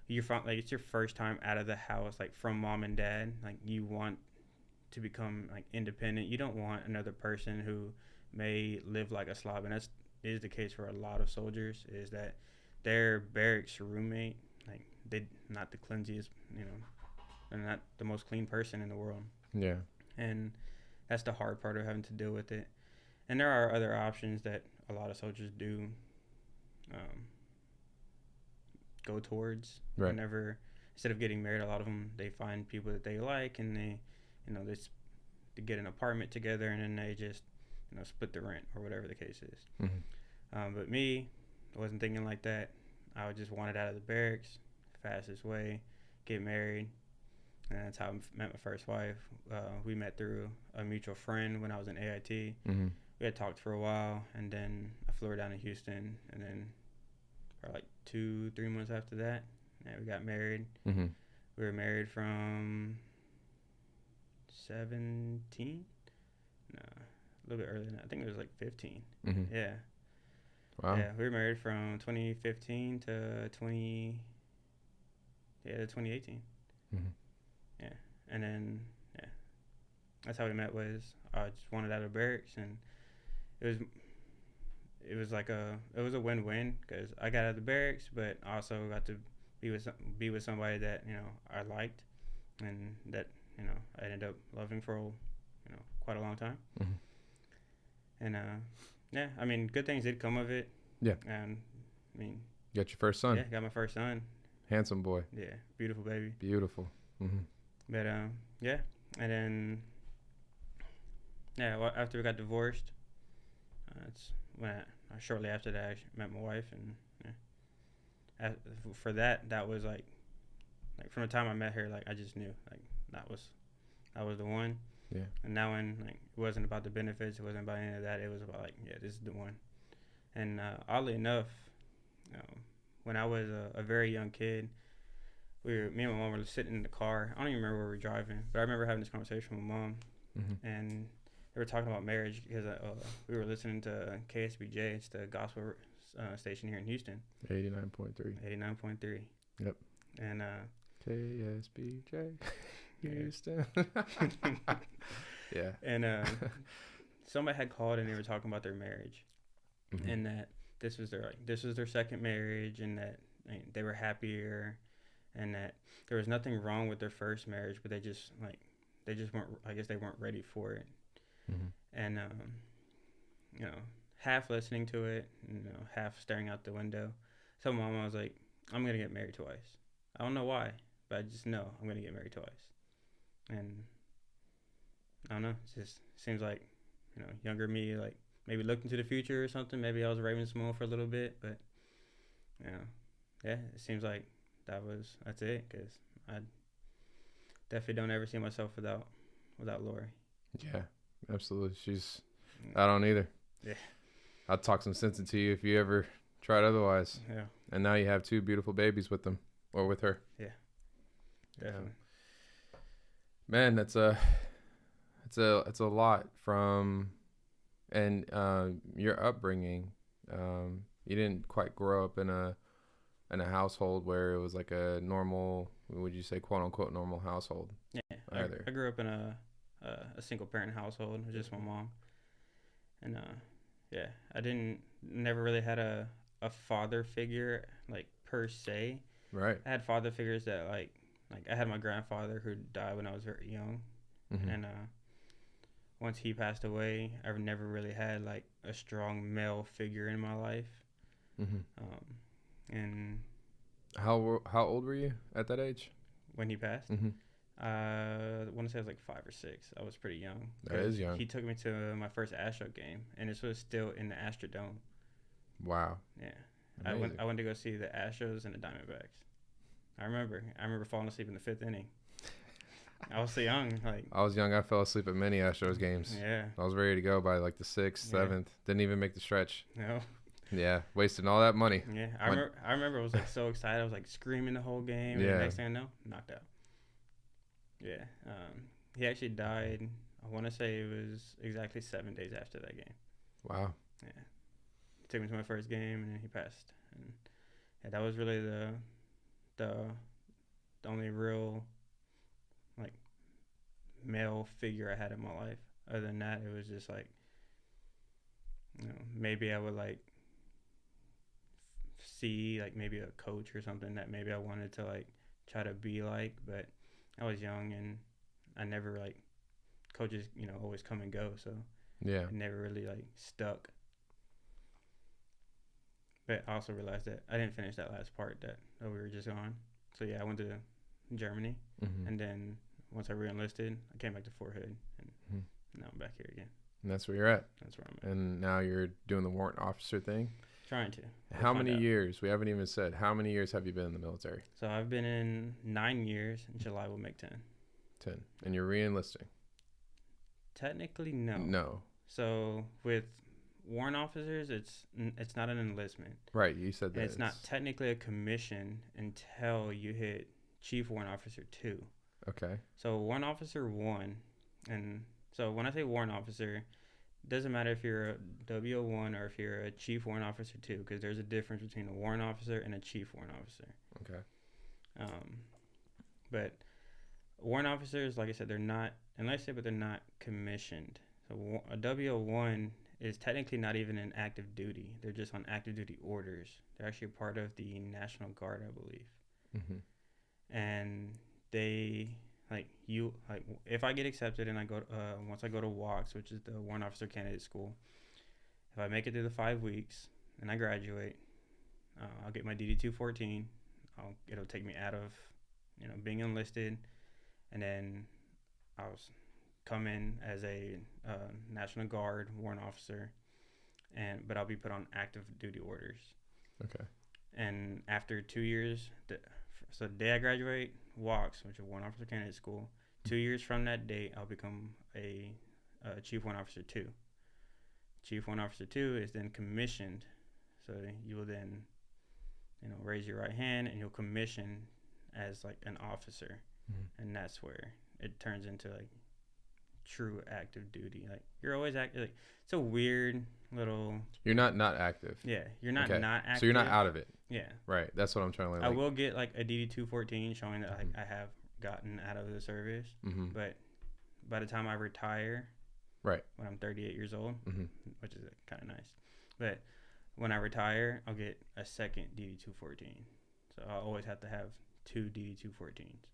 you're from, like, it's your first time out of the house, like from mom and dad, like you want to become like independent. You don't want another person who may live like a slob, and that's is the case for a lot of soldiers, is that their barracks roommate, like they not the cleansiest, and not the most clean person in the world. Yeah. And that's the hard part of having to deal with it. And there are other options that a lot of soldiers do go towards. Right. Whenever, instead of getting married, a lot of them, they find people that they like, and they get an apartment together, and then they just split the rent or whatever the case is. But me, I wasn't thinking like that. I just wanted out of the barracks, fastest way, get married. And that's how I met my first wife. We met through a mutual friend when I was in AIT. We had talked for a while, and then I flew her down to Houston, and then for like 2-3 months after that, we got married. We were married from 17? No, a little bit earlier than that. I think it was like 15. Yeah. Wow. Yeah, we were married from 2015 to 2018. Yeah, and then that's how we met. Was I just wanted out of barracks, and it was a win-win, because I got out of the barracks, but I also got to be with somebody that I liked, and that I ended up loving for quite a long time. And yeah, I mean, good things did come of it. Yeah. And I mean, You got your first son. yeah, got my first son. Handsome boy. Yeah, beautiful baby. Beautiful. But yeah, and then well, after we got divorced, it's when shortly after that I met my wife, and for that was like from the time I met her, like I just knew like that was the one. Yeah. And that one, like, it wasn't about the benefits, it wasn't about any of that. It was about like, yeah, this is the one. And oddly enough, when I was a very young kid, me and my mom were sitting in the car. I don't even remember where we were driving, but I remember having this conversation with mom, and they were talking about marriage, because we were listening to KSBJ. It's the gospel station here in Houston. 89.3. 89.3. Yep. And KSBJ. Houston. Yeah. And somebody had called, and they were talking about their marriage, and that this was their second marriage, and that they were happier, and that there was nothing wrong with their first marriage, but they just weren't, I guess they weren't ready for it. And half listening to it, half staring out the window. So mom, I was like, I'm gonna get married twice. I don't know why, but I just know I'm gonna get married twice. And I don't know, it just seems like younger me, like maybe looked into the future or something. Maybe I was Raven-Symoné for a little bit, but yeah, it seems like that's it, because I definitely don't ever see myself without Lori. Yeah, absolutely. I don't either. Yeah. I'd talk some sense into you if you ever tried otherwise. Yeah. And now you have 2 beautiful babies with them, or with her. Yeah. Definitely. Man, it's a lot from, and your upbringing. You didn't quite grow up in a household where it was like a normal, would you say, quote unquote normal household? Yeah. Either. I grew up in a single parent household. It was just my mom. And yeah, I never really had a father figure, like, per se. Right. I had father figures that like I had my grandfather, who died when I was very young. And once he passed away, I've never really had like a strong male figure in my life. And how old were you at that age when he passed? I want to say I was like 5 or 6. I was pretty young. That is young. He took me to my first Astro game, and this was still in the Astrodome. Wow. Yeah. Amazing. I went to go see the Astros and the Diamondbacks. I remember falling asleep in the 5th inning. I was so young. Like, I was young. I fell asleep at many Astros games. yeah. I was ready to go by like the 6th, 7th. Didn't even make the stretch. No. Yeah, wasting all that money. Yeah. I remember I was like so excited. I was like screaming the whole game. Yeah. And the next thing I know, knocked out. Yeah. He actually died. I want to say it was exactly 7 days after that game. Wow. Yeah. He took me to my first game, and then he passed. And yeah, that was really the only real like male figure I had in my life. Other than that, it was just like, maybe I would like see like maybe a coach or something that maybe I wanted to like try to be like, but I was young and I never like coaches, always come and go, so Yeah. it never really like stuck. But I also realized that I didn't finish that last part that we were just on. So yeah, I went to Germany, and then once I re-enlisted, I came back to Fort Hood, and now I'm back here again. And that's where you're at. That's where I'm at. And now you're doing the warrant officer thing. Trying to. How many years? We haven't even said. How many years have you been in the military? So I've been in 9 years. In July will make 10. 10. And you're re-enlisting? Technically, no. No. So with warrant officers, it's not an enlistment. Right. You said that. And it's not technically a commission until you hit Chief Warrant Officer 2. Okay. So Warrant Officer 1, and so when I say Warrant Officer, it doesn't matter if you're a W01 or if you're a Chief Warrant Officer 2, because there's a difference between a Warrant Officer and a Chief Warrant Officer. Okay. But warrant officers, like I said, they're not enlisted, but they're not commissioned. So a W01 is technically not even in active duty. They're just on active duty orders. They're actually a part of the National Guard, I believe. And they if I get accepted and I go once I go to WACS, which is the Warrant Officer Candidate School, if I make it through the 5 weeks and I graduate, I'll get my DD-214. It'll take me out of being enlisted, and then I'll come in as a National Guard warrant officer, but I'll be put on active duty orders. Okay. And after 2 years, so the day I graduate WACS, which is Warrant Officer Candidate School, 2 years from that date, I'll become a Chief Warrant Officer 2. Chief Warrant Officer 2 is then commissioned, so you will then raise your right hand and you'll commission as like an officer, and that's where it turns into like true active duty. Like you're always active. Like it's a weird little. You're not active. Yeah, you're not Okay. not active. So you're not out of it. Yeah. Right. That's what I'm trying to learn. I will get like a DD-214 showing that I have gotten out of the service, but by the time I retire, right, when I'm 38 years old, which is kind of nice, but when I retire, I'll get a second DD-214. So I'll always have to have 2 DD-214s.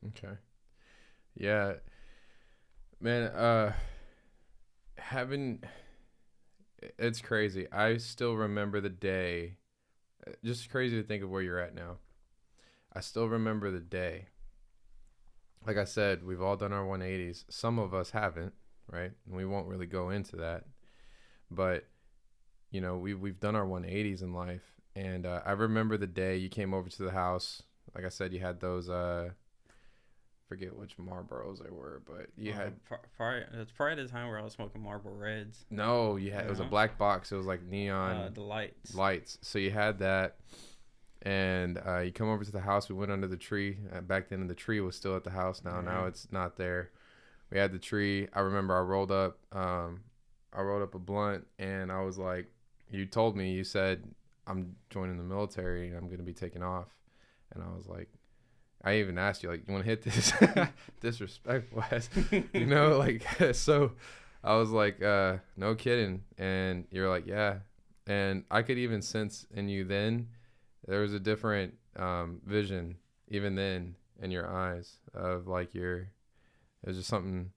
Okay. Yeah. Man, it's crazy. I still remember the day. Just crazy to think of where you're at now. I still remember the day. Like I said, we've all done our 180s. Some of us haven't, right? And we won't really go into that. But, we've done our 180s in life. And I remember the day you came over to the house. Like I said, you had those, forget which Marlboros they were, but you had. It's probably the time where I was smoking Marlboro Reds. No, you had. It was a black box. It was like neon. The lights. Lights. So you had that. And you come over to the house. We went under the tree. Back then, the tree was still at the house. Now it's not there. We had the tree. I remember I rolled up a blunt, and I was like, you told me, you said, I'm joining the military, and I'm going to be taking off. And I was like, I even asked you, like, you want to hit this? Disrespectful ass. So I was like, no kidding. And you're like, yeah. And I could even sense in you then, there was a different vision even then in your eyes of like it was just something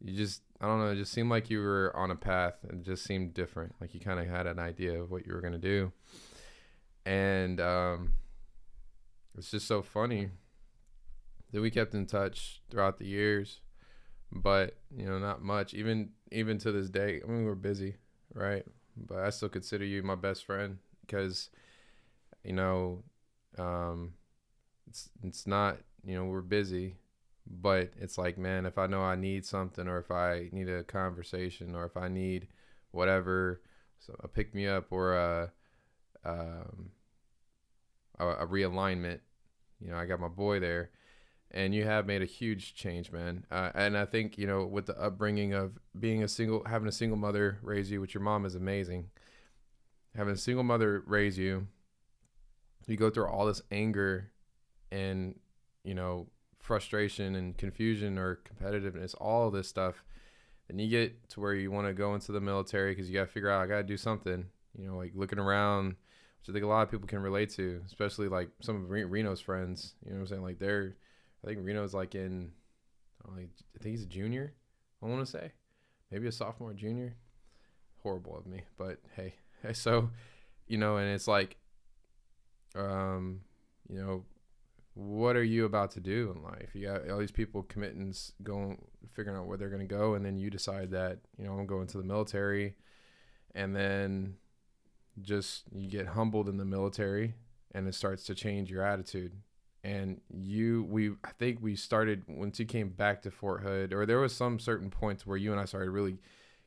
I don't know, it just seemed like you were on a path. It just seemed different. Like you kind of had an idea of what you were going to do. And it's just so funny that we kept in touch throughout the years, but not much, even to this day. I mean, we're busy, right? But I still consider you my best friend because it's not, we're busy, but it's like, man, if I know I need something, or if I need a conversation, or if I need whatever, so a pick me up, or um, a realignment, I got my boy there. And you have made a huge change, man. And I think, with the upbringing of having a single mother raise you, which your mom is amazing. Having a single mother raise you, you go through all this anger and, frustration and confusion or competitiveness, all of this stuff. And you get to where you want to go into the military because you got to figure out, I got to do something, like looking around, which I think a lot of people can relate to, especially like some of Reno's friends, you know what I'm saying? Like I think Reno's like I think he's a junior, I want to say. Maybe a sophomore, junior. Horrible of me, but hey. So, and it's like, what are you about to do in life? You got all these people committing, figuring out where they're going to go, and then you decide that, I'm going to the military, and then just you get humbled in the military, and it starts to change your attitude. And I think we started once you came back to Fort Hood, or there was some certain points where you and I started really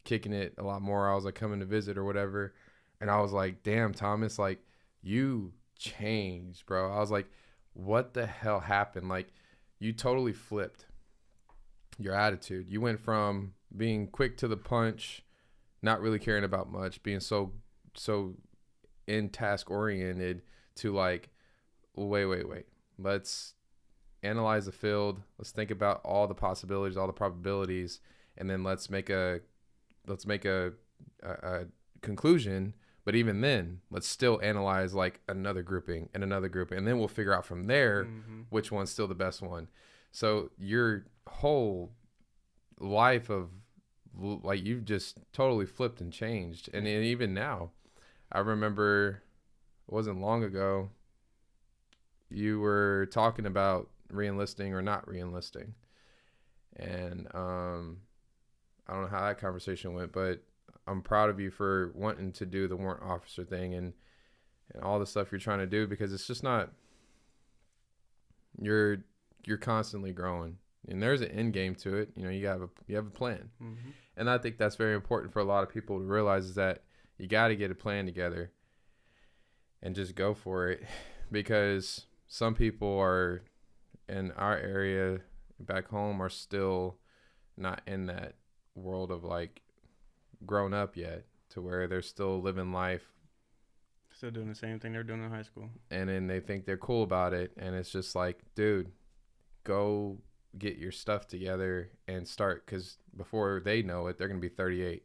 kicking it a lot more. I was like coming to visit or whatever, and I was like, damn, Thomas, like you changed, bro. I was like, what the hell happened? Like you totally flipped your attitude. You went from being quick to the punch, not really caring about much, being so in task oriented, to like, wait. Let's analyze the field. Let's think about all the possibilities, all the probabilities, and then let's make a conclusion. But even then, let's still analyze like another grouping, and then we'll figure out from there which one's still the best one. So your whole life of like you've just totally flipped and changed. And even now, I remember it wasn't long ago, you were talking about re-enlisting or not re-enlisting. And I don't know how that conversation went, but I'm proud of you for wanting to do the warrant officer thing and all the stuff you're trying to do, because it's just not, you're constantly growing, and there's an end game to it. You have a plan. And I think that's very important for a lot of people to realize, is that you got to get a plan together and just go for it, because some people are in our area back home are still not in that world of like grown up yet, to where they're still living life, still doing the same thing they're doing in high school, and then they think they're cool about it. And it's just like, dude, go get your stuff together and start, because before they know it, they're gonna be 38.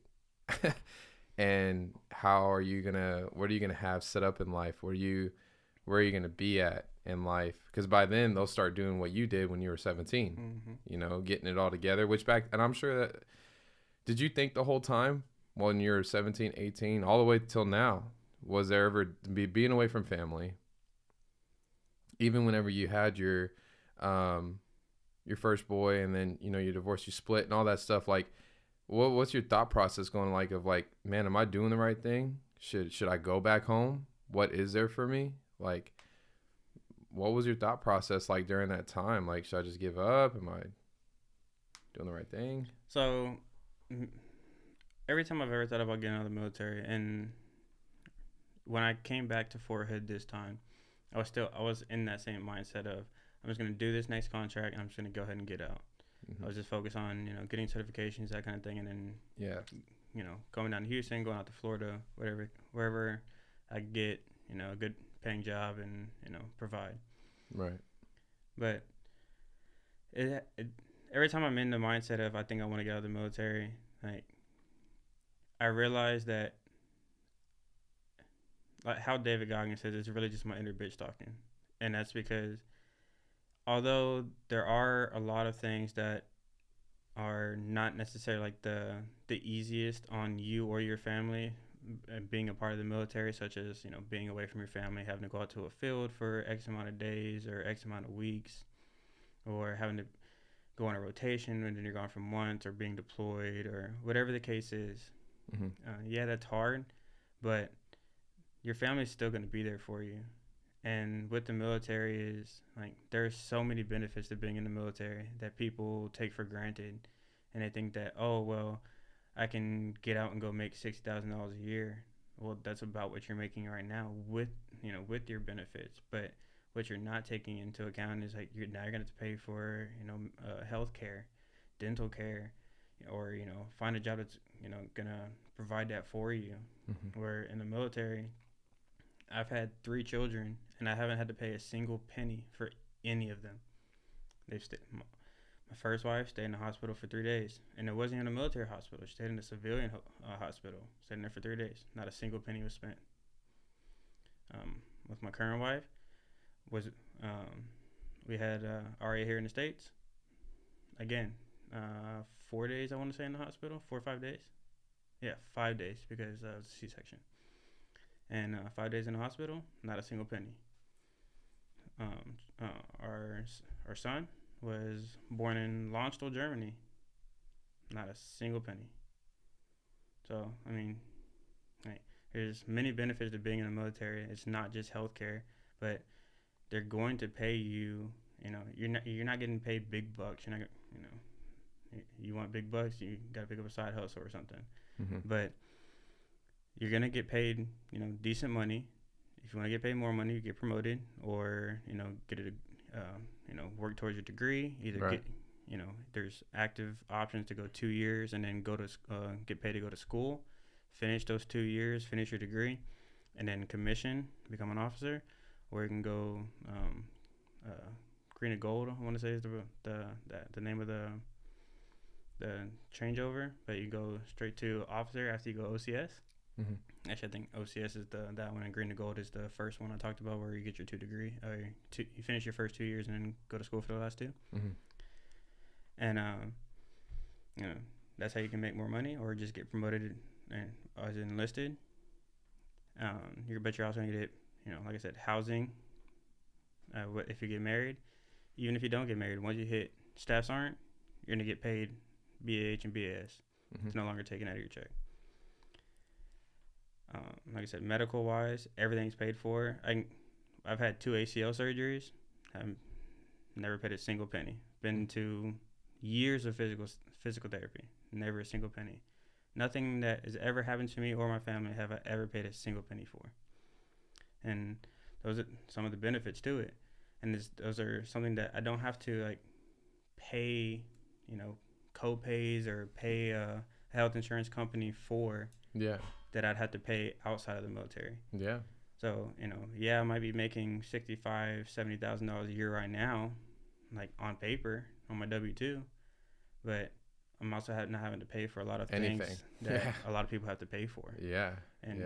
And what are you gonna have set up in life? Where are you gonna be at in life? Because by then they'll start doing what you did when you were 17. Getting it all together. And I'm sure that, did you think the whole time when you're 17, 18, all the way till now, was there ever being away from family, even whenever you had your first boy, and then you divorced, you split, and all that stuff, like what's your thought process going like, of like, man, am I doing the right thing? Should I go back home? What is there for me? Like, what was your thought process like during that time? Like, should I just give up? Am I doing the right thing? So every time I've ever thought about getting out of the military, and when I came back to Fort Hood this time, I was in that same mindset of, I'm just going to do this next contract, and I'm just going to go ahead and get out. I was just focused on, getting certifications, that kind of thing. And then, going down to Houston, going out to Florida, wherever I could get, a good paying job and, provide. Right. But every time I'm in the mindset of, I think I want to get out of the military, like, I realize that, like how David Goggins says, it's really just my inner bitch talking. And that's because although there are a lot of things that are not necessarily like the easiest on you or your family, being a part of the military, such as, being away from your family, having to go out to a field for X amount of days or X amount of weeks, or having to go on a rotation when you're gone for months, or being deployed, or whatever the case is. Yeah, that's hard, but your family's still going to be there for you. And with the military is like there's so many benefits to being in the military that people take for granted, and they think that, oh well, I can get out and go make $60,000 a year. Well, that's about what you're making right now with with your benefits. But what you're not taking into account is like you're going to pay for health care, dental care, or find a job that's gonna provide that for you. Where in the military, I've had 3 children and I haven't had to pay a single penny for any of them. They've stayed. My first wife stayed in the hospital for 3 days, and it wasn't in a military hospital. She stayed in a civilian hospital. Stayed in there for 3 days. Not a single penny was spent. With my current wife, we had RA here in the States. Again, 4 days I want to say in the hospital, 4 or 5 days. Yeah, 5 days because it was a C-section. And 5 days in the hospital, not a single penny. Our son was born in Landstuhl, Germany. Not a single penny. So, I mean, there's many benefits to being in the military. It's not just healthcare, but they're going to pay you. You're not getting paid big bucks. You're not, you want big bucks, you got to pick up a side hustle or something. But you're gonna get paid, decent money. If you want to get paid more money, you get promoted, or get a work towards your degree. Either right. There's active options to go 2 years and then go to get paid to go to school, finish those 2 years, finish your degree, and then commission, become an officer, or you can go green and gold. I want to say is the name of the changeover, but you go straight to officer after you go OCS. Actually, I think OCS is that one, and green and gold is the first one I talked about, where you get your 2 degree, or you finish your first 2 years and then go to school for the last 2. And that's how you can make more money, or just get promoted and as enlisted. But you're also gonna get, like I said, housing. If you get married, even if you don't get married, once you hit staff sergeant, you're gonna get paid BAH and BAS. It's no longer taken out of your check. Like I said, medical wise, everything's paid for. I've had 2 ACL surgeries. I've never paid a single penny. Been to years of physical therapy. Never a single penny. Nothing that has ever happened to me or my family have I ever paid a single penny for. And those are some of the benefits to it. And those are something that I don't have to pay, co-pays or pay a health insurance company for. Yeah. That I'd have to pay outside of the military. Yeah. So, I might be making $65,000-$70,000 a year right now, like on paper, on my W-2, but I'm also not having to pay for a lot of things that a lot of people have to pay for. Yeah. And,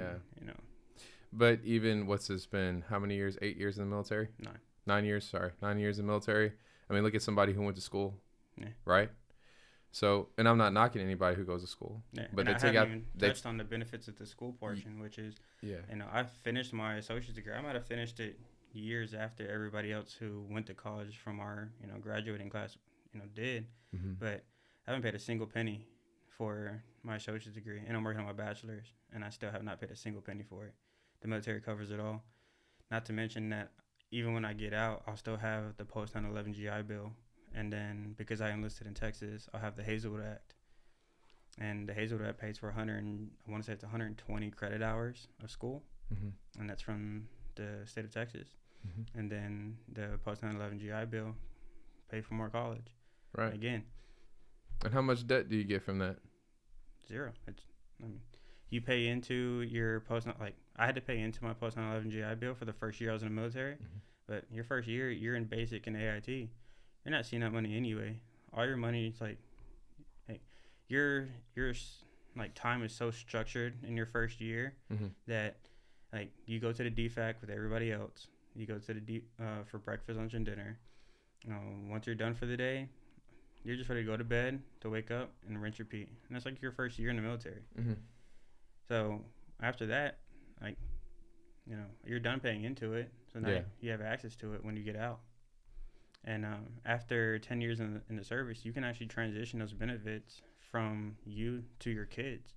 But even it's been how many years? 8 years in the military? 9. 9 years, sorry. 9 years in the military. I mean, look at somebody who went to school, right? So, and I'm not knocking anybody who goes to school, but they take out. They touched on the benefits of the school portion, which is, I finished my associate's degree. I might have finished it years after everybody else who went to college from our, graduating class, did. But I haven't paid a single penny for my associate's degree, and I'm working on my bachelor's, and I still have not paid a single penny for it. The military covers it all. Not to mention that even when I get out, I'll still have the post 9/11 GI Bill. And then because I enlisted in Texas, I'll have the Hazelwood Act. And the Hazelwood Act pays for 120 credit hours of school. And that's from the state of Texas. And then the post 9/11 GI Bill pay for more college. Right. Again. And how much debt do you get from that? 0. You pay into your post, I had to pay into my post 9/11 GI Bill for the first year I was in the military. But your first year, you're in basic and AIT. You're not seeing that money anyway. All your money is your time is so structured in your first year that you go to the DFAC with everybody else. You go to the for breakfast, lunch, and dinner. Once you're done for the day, you're just ready to go to bed, to wake up, and rinse, repeat. And that's your first year in the military. So after that, you're done paying into it. So now you have access to it when you get out. And after 10 years in the service, you can actually transition those benefits from you to your kids.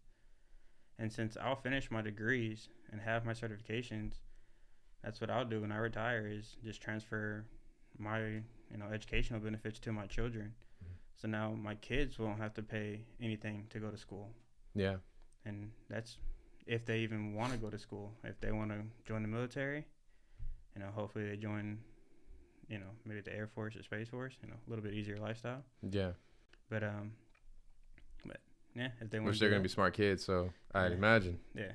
And since I'll finish my degrees and have my certifications, that's what I'll do when I retire, is just transfer my, educational benefits to my children. So now my kids won't have to pay anything to go to school. Yeah. And that's if they even want to go to school. If they want to join the military, hopefully they join, maybe the Air Force or Space Force, a little bit easier lifestyle. Yeah. But yeah, if they want Which they're going to be smart kids, so I'd imagine. Yeah.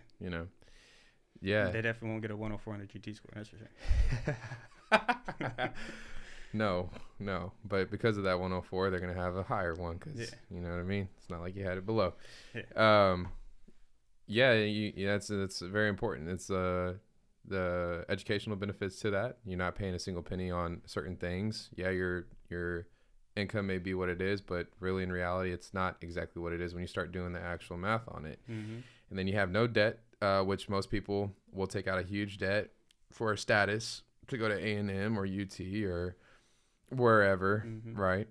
Yeah. They definitely won't get a 104 on the GT score, that's for sure. No. But because of that 104, they're going to have a higher one because, you know what I mean? It's not like you had it below. Yeah. That's very important. It's the educational benefits to that. You're not paying a single penny on certain things. Yeah, your income may be what it is, but really in reality, it's not exactly what it is when you start doing the actual math on it. Mm-hmm. And then you have no debt, which most people will take out a huge debt for a status to go to A&M or UT or wherever, right?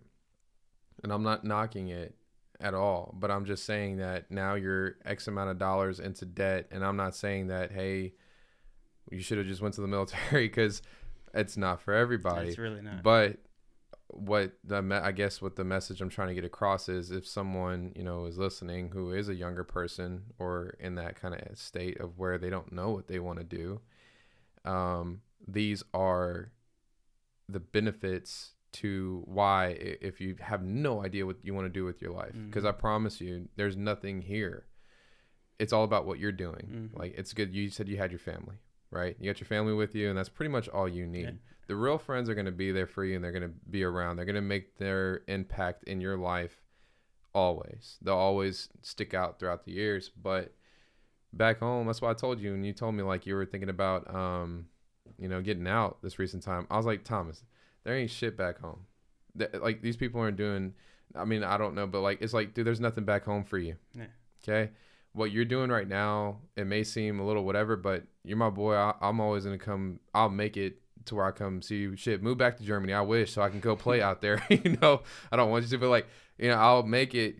And I'm not knocking it at all, but I'm just saying that now you're X amount of dollars into debt, and I'm not saying that, hey, you should have just went to the military, because it's not for everybody. It's really not. But what the message I'm trying to get across is, if someone is listening who is a younger person or in that kind of state of where they don't know what they want to do, these are the benefits to why, if you have no idea what you want to do with your life, because I promise you there's nothing here. It's all about what you're doing. Like, it's good. You said you had your family, right? You got your family with you, and that's pretty much all you need. The real friends are going to be there for you, and they're going to be around. They're going to make their impact in your life always. They'll always stick out throughout the years. But back home, that's why I told you, and you told me like you were thinking about getting out this recent time. I was like, Thomas, there ain't shit back home. Like, these people aren't doing, I mean, I don't know, but like, it's like, dude, there's nothing back home for you. Okay? What you're doing right now, it may seem a little whatever, but you're my boy. I'm always going to come. I'll make it to where I come see you. Shit, move back to Germany. I wish, so I can go play out there. I don't want you to, but like, I'll make it,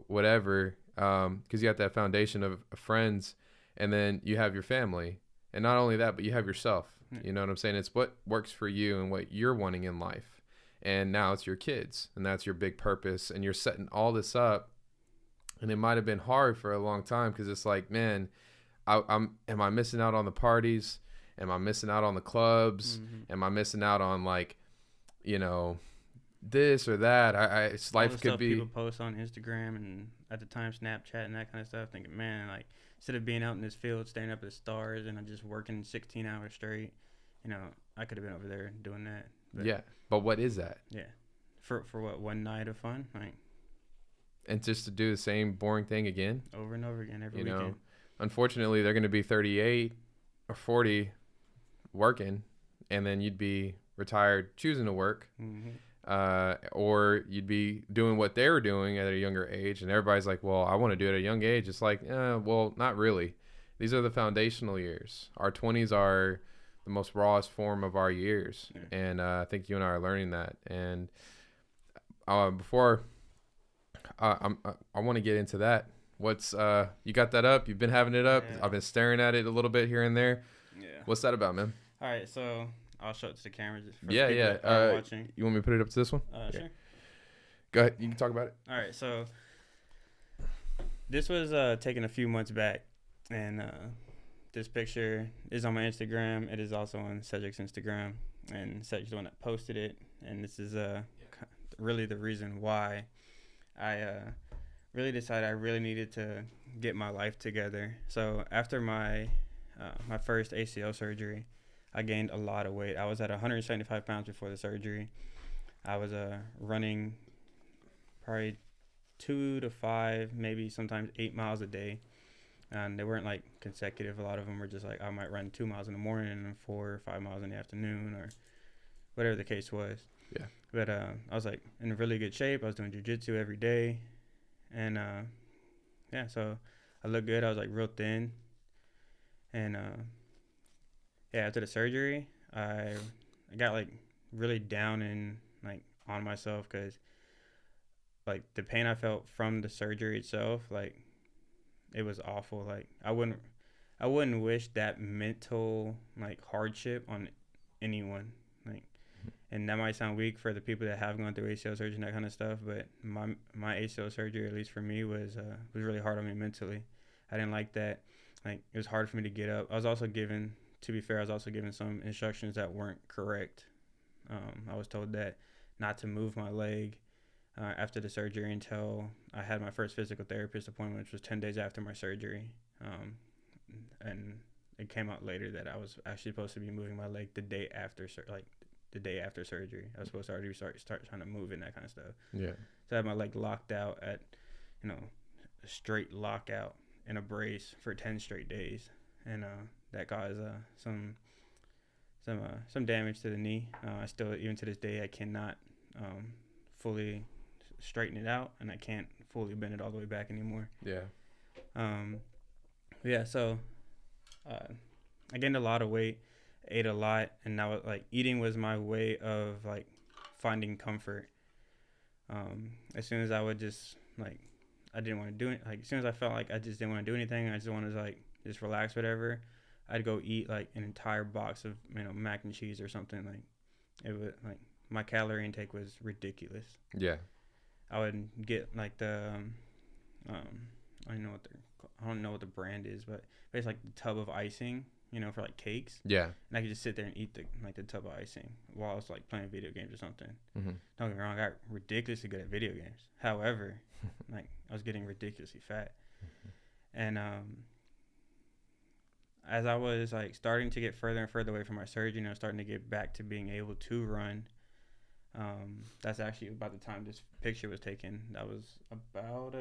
whatever. Because you got that foundation of friends, and then you have your family. And not only that, but you have yourself. You know what I'm saying? It's what works for you and what you're wanting in life. And now it's your kids, and that's your big purpose. And you're setting all this up. And it might have been hard for a long time, because it's like, man, am I missing out on the parties? Am I missing out on the clubs? Am I missing out on, like, this or that? Life could be. People post on Instagram and at the time Snapchat and that kind of stuff, thinking, man, like, instead of being out in this field staring up at the stars and just working 16 hours straight, I could have been over there doing that. But, but what is that? Yeah, for what, one night of fun, like. And just to do the same boring thing again, over and over again every weekend. Unfortunately, they're going to be 38 or 40 working, and then you'd be retired choosing to work, or you'd be doing what they were doing at a younger age, and everybody's like, well, I want to do it at a young age. It's like, well, not really. These are the foundational years. Our 20s are the most rawest form of our years, and I think you and I are learning that. And before I want to get into that. What's you got that up? You've been having it up. I've been staring at it a little bit here and there. What's that about, man? All right, so I'll show it to the camera. Just for watching. You want me to put it up to this one? Sure. Go ahead. You can talk about it. All right, so this was taken a few months back, and this picture is on my Instagram. It is also on Cedric's Instagram, and Cedric's the one that posted it. And this is really the reason why I really decided I really needed to get my life together. So after my first ACL surgery, I gained a lot of weight. I was at 175 pounds before the surgery. I was running probably 2 to 5, maybe sometimes 8 miles a day. And they weren't like consecutive. A lot of them were just like, I might run 2 miles in the morning and 4 or 5 miles in the afternoon, or whatever the case was. Yeah. But I was like in really good shape. I was doing jiu-jitsu every day. And so I looked good. I was like real thin. And after the surgery, I got like really down and like on myself, because like the pain I felt from the surgery itself, like it was awful. Like I wouldn't I wouldn't wish that mental like hardship on anyone. Like, and that might sound weak for the people that have gone through ACL surgery and that kind of stuff, but my ACL surgery, at least for me, was really hard on me mentally. I didn't like that. Like, it was hard for me to get up. I was also given, to be fair, I was also given some instructions that weren't correct. I was told that not to move my leg after the surgery until I had my first physical therapist appointment, which was 10 days after my surgery. And it came out later that I was actually supposed to be moving my leg the day after surgery. I was supposed to already start trying to move it and that kind of stuff. Yeah. So I had my leg locked out at, a straight lockout in a brace for 10 straight days. And that caused some damage to the knee. I still, even to this day, I cannot fully straighten it out, and I can't fully bend it all the way back anymore. Yeah. Yeah, so I gained a lot of weight, ate a lot, and now like eating was my way of like finding comfort. As soon as I would just like, I didn't want to do it. Like, as soon as I felt like I just didn't want to do anything, I just wanted to like just relax, whatever, I'd go eat like an entire box of mac and cheese or something. Like, it would, like, my calorie intake was ridiculous. Yeah. I would get like the I don't know what the brand is, but it's like the tub of icing, for like cakes. Yeah. And I could just sit there and eat the tub of icing while I was like playing video games or something. Mm-hmm. Don't get me wrong, I got ridiculously good at video games. However, like, I was getting ridiculously fat. And as I was like starting to get further and further away from my surgery, starting to get back to being able to run. That's actually about the time this picture was taken. That was about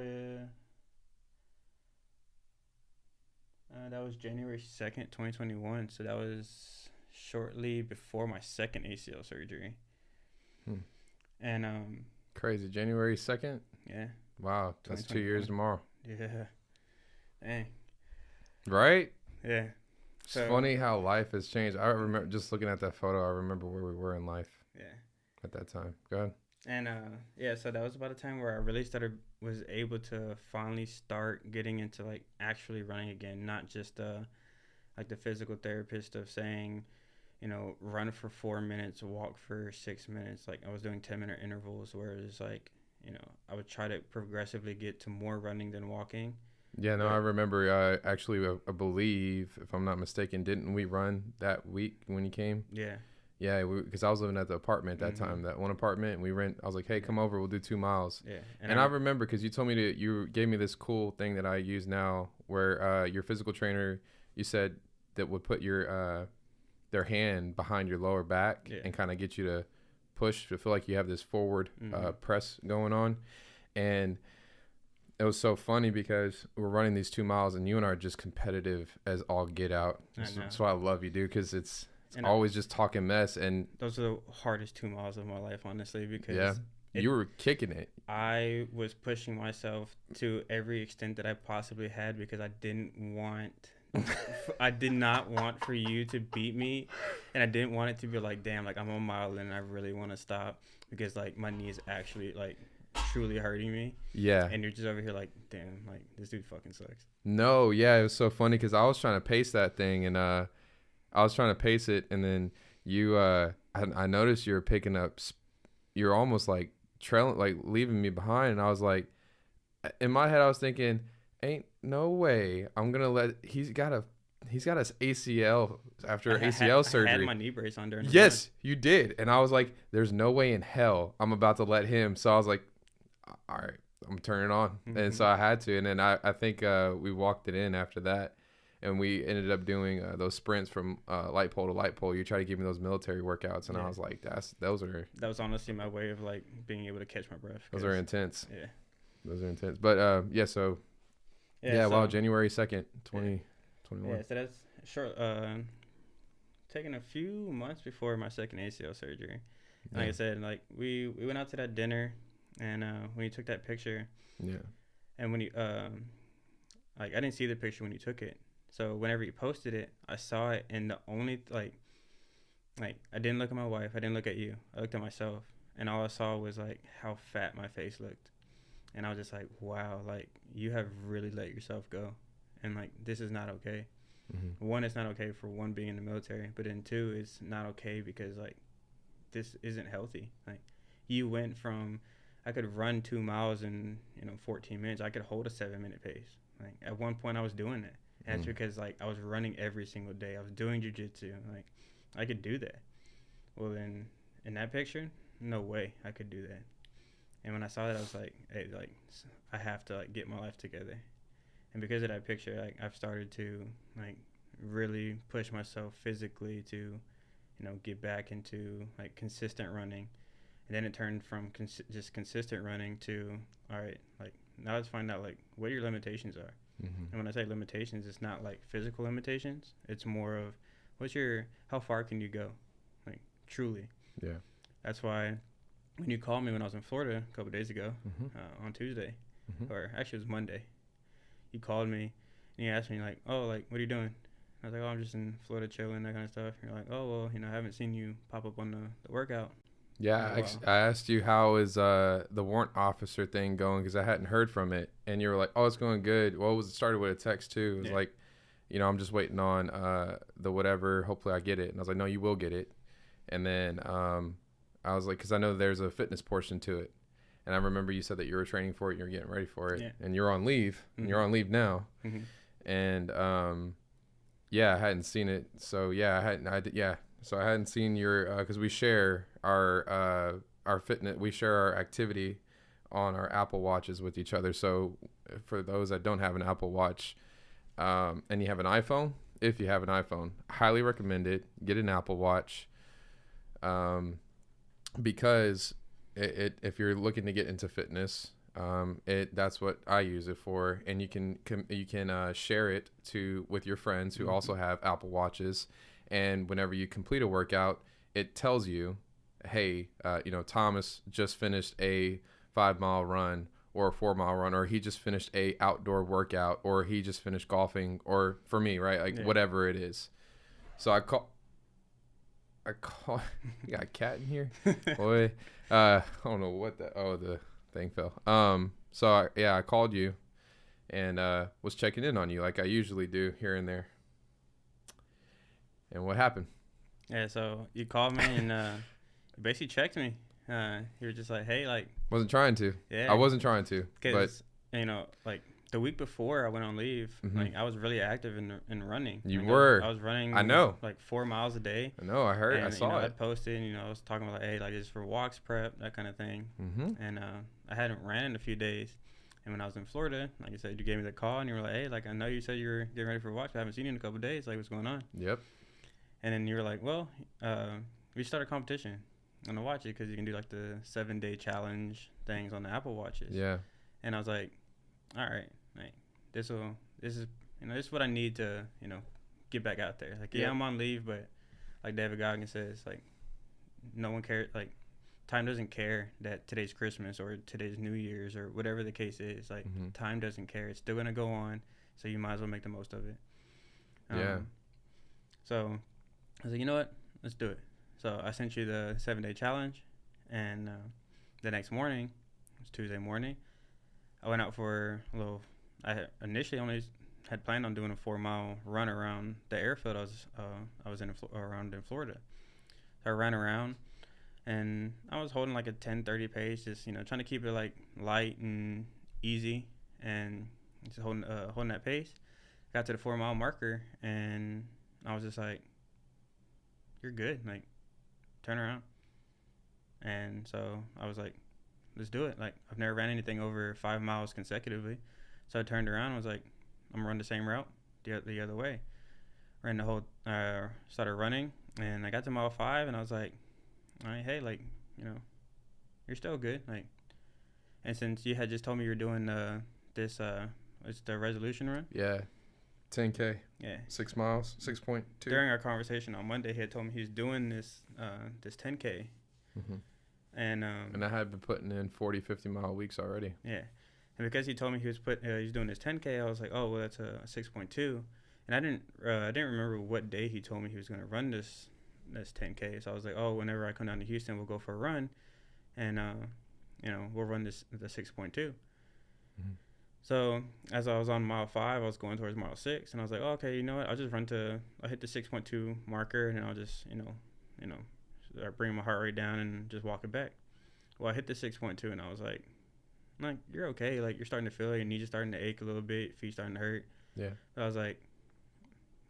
that was January 2nd, 2021. So that was shortly before my second ACL surgery. And crazy. January 2nd? Yeah. Wow. That's 2 years tomorrow. Yeah. Dang. Right? Yeah. It's funny how life has changed. I remember just looking at that photo, I remember where we were in life. Yeah. At that time. Go ahead. And so that was about the time where I really was able to finally start getting into like actually running again, not just like the physical therapist of saying, run for 4 minutes, walk for 6 minutes. Like, I was doing 10-minute intervals, where it was like, I would try to progressively get to more running than walking. Yeah, no, I remember. Actually, I believe, if I'm not mistaken, didn't we run that week when you came? Yeah. Yeah, because I was living at the apartment at that time, that one apartment, and we rent. I was like, "Hey, come over, we'll do 2 miles." Yeah, and I remember because you told me you gave me this cool thing that I use now, where your physical trainer, you said that would put their hand behind your lower back and kind of get you to push to feel like you have this forward press going on, and it was so funny because we're running these 2 miles, and you and I are just competitive as all get out. That's why I love you, dude, because it's always just talking mess. And those are the hardest 2 miles of my life, honestly, because you were kicking it. I was pushing myself to every extent that I possibly had, because I did not want for you to beat me, and I didn't want it to be like, damn, like, I'm a mile and I really want to stop, because like my knee is actually like truly hurting me. Yeah. And you're just over here like, damn, like, this dude fucking sucks. No, yeah, it was so funny because I was trying to pace that thing, and I was trying to pace it, and then you, I noticed you're picking up, you're almost like trailing, like leaving me behind, and I was like, in my head, I was thinking, ain't no way I'm gonna let he's got his ACL after ACL surgery. I had my knee brace on during the Yes, run. You did, and I was like, there's no way in hell I'm about to let him. So I was like, all right, I'm turning on, and so I had to, and then I think we walked it in after that. And we ended up doing those sprints from light pole to light pole. You try to give me those military workouts, and I was like, that was honestly my way of like being able to catch my breath. Those are intense. Yeah, those are intense. But so wow, January 2nd, 2021. Yeah, so that's short. Taking a few months before my second ACL surgery. Like I said, like we went out to that dinner, and when you took that picture, and when you like, I didn't see the picture when you took it. So whenever you posted it, I saw it, and the only like I didn't look at my wife, I didn't look at you, I looked at myself, and all I saw was like how fat my face looked, and I was just like, wow, like, you have really let yourself go, and like, this is not okay. One, it's not okay for one being in the military, but then two, it's not okay because like this isn't healthy. Like you went from, I could run 2 miles in 14 minutes. I could hold a 7-minute pace. Like at one point I was doing that. And that's because like I was running every single day. I was doing jujitsu. Like I could do that. Well then in that picture, no way I could do that. And when I saw that, I was like, hey, like I have to like get my life together. And because of that picture, like I've started to like really push myself physically to, get back into like consistent running. And then it turned from just consistent running to, all right, like now let's find out like what your limitations are. And when I say limitations, it's not like physical limitations. It's more of how far can you go? Like truly. Yeah. That's why when you called me when I was in Florida a couple of days ago, on Tuesday, or actually it was Monday, you called me and you asked me like, oh, like, what are you doing? I was like, oh, I'm just in Florida chilling, that kind of stuff. You're like, oh, well, I haven't seen you pop up on the workout. Yeah, I asked you how is the warrant officer thing going because I hadn't heard from it, and you were like, "Oh, it's going good." Well, it started with a text too. It was like, I'm just waiting on the whatever. Hopefully, I get it. And I was like, "No, you will get it." And then I was like, because I know there's a fitness portion to it, and I remember you said that you were training for it, and you're getting ready for it, and you're on leave, and you're on leave now, and I hadn't seen it, so So I hadn't seen your because we share our fitness, we share our activity on our Apple Watches with each other. So for those that don't have an Apple Watch and you have an iPhone, if you have an iPhone, highly recommend it. Get an Apple Watch because if you're looking to get into fitness, that's what I use it for, and you can share it with your friends who also have Apple Watches. And whenever you complete a workout, it tells you, hey, Thomas just finished a 5-mile run or a 4-mile run, or he just finished a outdoor workout, or he just finished golfing, or for me, right? Like whatever it is. So I call, you got a cat in here? Boy, I don't know what the thing fell. I called you and was checking in on you like I usually do here and there. And what happened? Yeah, so you called me and you basically checked me. You were just like, hey, like... Wasn't trying to. Yeah. I wasn't trying to. Because, like the week before I went on leave, like I was really active in running. You were. I was running. I know. Like 4 miles a day. I know. I heard. And, I saw it. I posted, I was talking about, like, hey, like just for walks prep, that kind of thing. And I hadn't ran in a few days. And when I was in Florida, like I said, you gave me the call and you were like, hey, like I know you said you were getting ready for walks, but I haven't seen you in a couple of days. Like, what's going on? Yep. And then you were like, well, we start a competition. I'm going to watch it because you can do like the 7-day challenge things on the Apple Watches. Yeah. And I was like, all right, like this is what I need to, get back out there. Like, I'm on leave, but like David Goggins says, like no one cares. Like time doesn't care that today's Christmas or today's New Year's or whatever the case is. Like time doesn't care. It's still going to go on. So you might as well make the most of it. So I was like, you know what? Let's do it. So I sent you the 7-day challenge, and the next morning, it was Tuesday morning, I went out for a little. I initially only had planned on doing a 4-mile run around the airfield I was around in Florida. So I ran around, and I was holding like a 10:30 pace, just trying to keep it like light and easy, and just holding that pace. Got to the 4-mile marker, and I was just like, you're good, like turn around. And so I was like, let's do it. Like I've never ran anything over 5 miles consecutively. So I turned around and was like, I'm gonna run the same route the other way. Ran the whole started running, and I got to mile 5 and I was like, all right, hey, like you're still good, like. And since you had just told me you're doing it's the resolution run. Yeah. 10K. Yeah. 6 miles. 6.2. During our conversation on Monday, he had told me he's doing this 10K. And I had been putting in 40, 50-mile weeks already. Yeah. And because he told me he was doing this 10K, I was like, oh, well, that's a 6.2. And I didn't remember what day he told me he was going to run this 10K. So I was like, oh, whenever I come down to Houston, we'll go for a run, and we'll run the 6.2. So as I was on mile 5, I was going towards mile 6, and I was like, oh, okay, you know what? I'll just I'll hit the 6.2 marker, and then I'll just, start bringing my heart rate down and just walk it back. Well, I hit the 6.2, and I was like, you're okay. Like, you're starting to feel it. Your knees are starting to ache a little bit. Feet starting to hurt. Yeah. So I was like,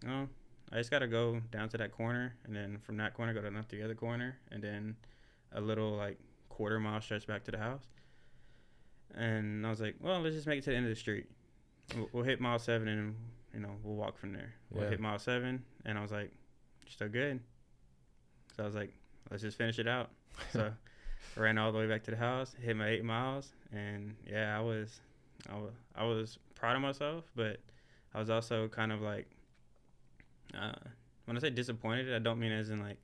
oh, I just got to go down to that corner, and then from that corner, go down to the other corner, and then a little, like, quarter-mile stretch back to the house. And I was like, well, let's just make it to the end of the street. We'll hit mile 7, and, we'll walk from there. We'll hit mile 7, and I was like, you're still good. So I was like, let's just finish it out. So I ran all the way back to the house, hit my 8 miles, and, yeah, I was proud of myself, but I was also kind of like, when I say disappointed, I don't mean as in, like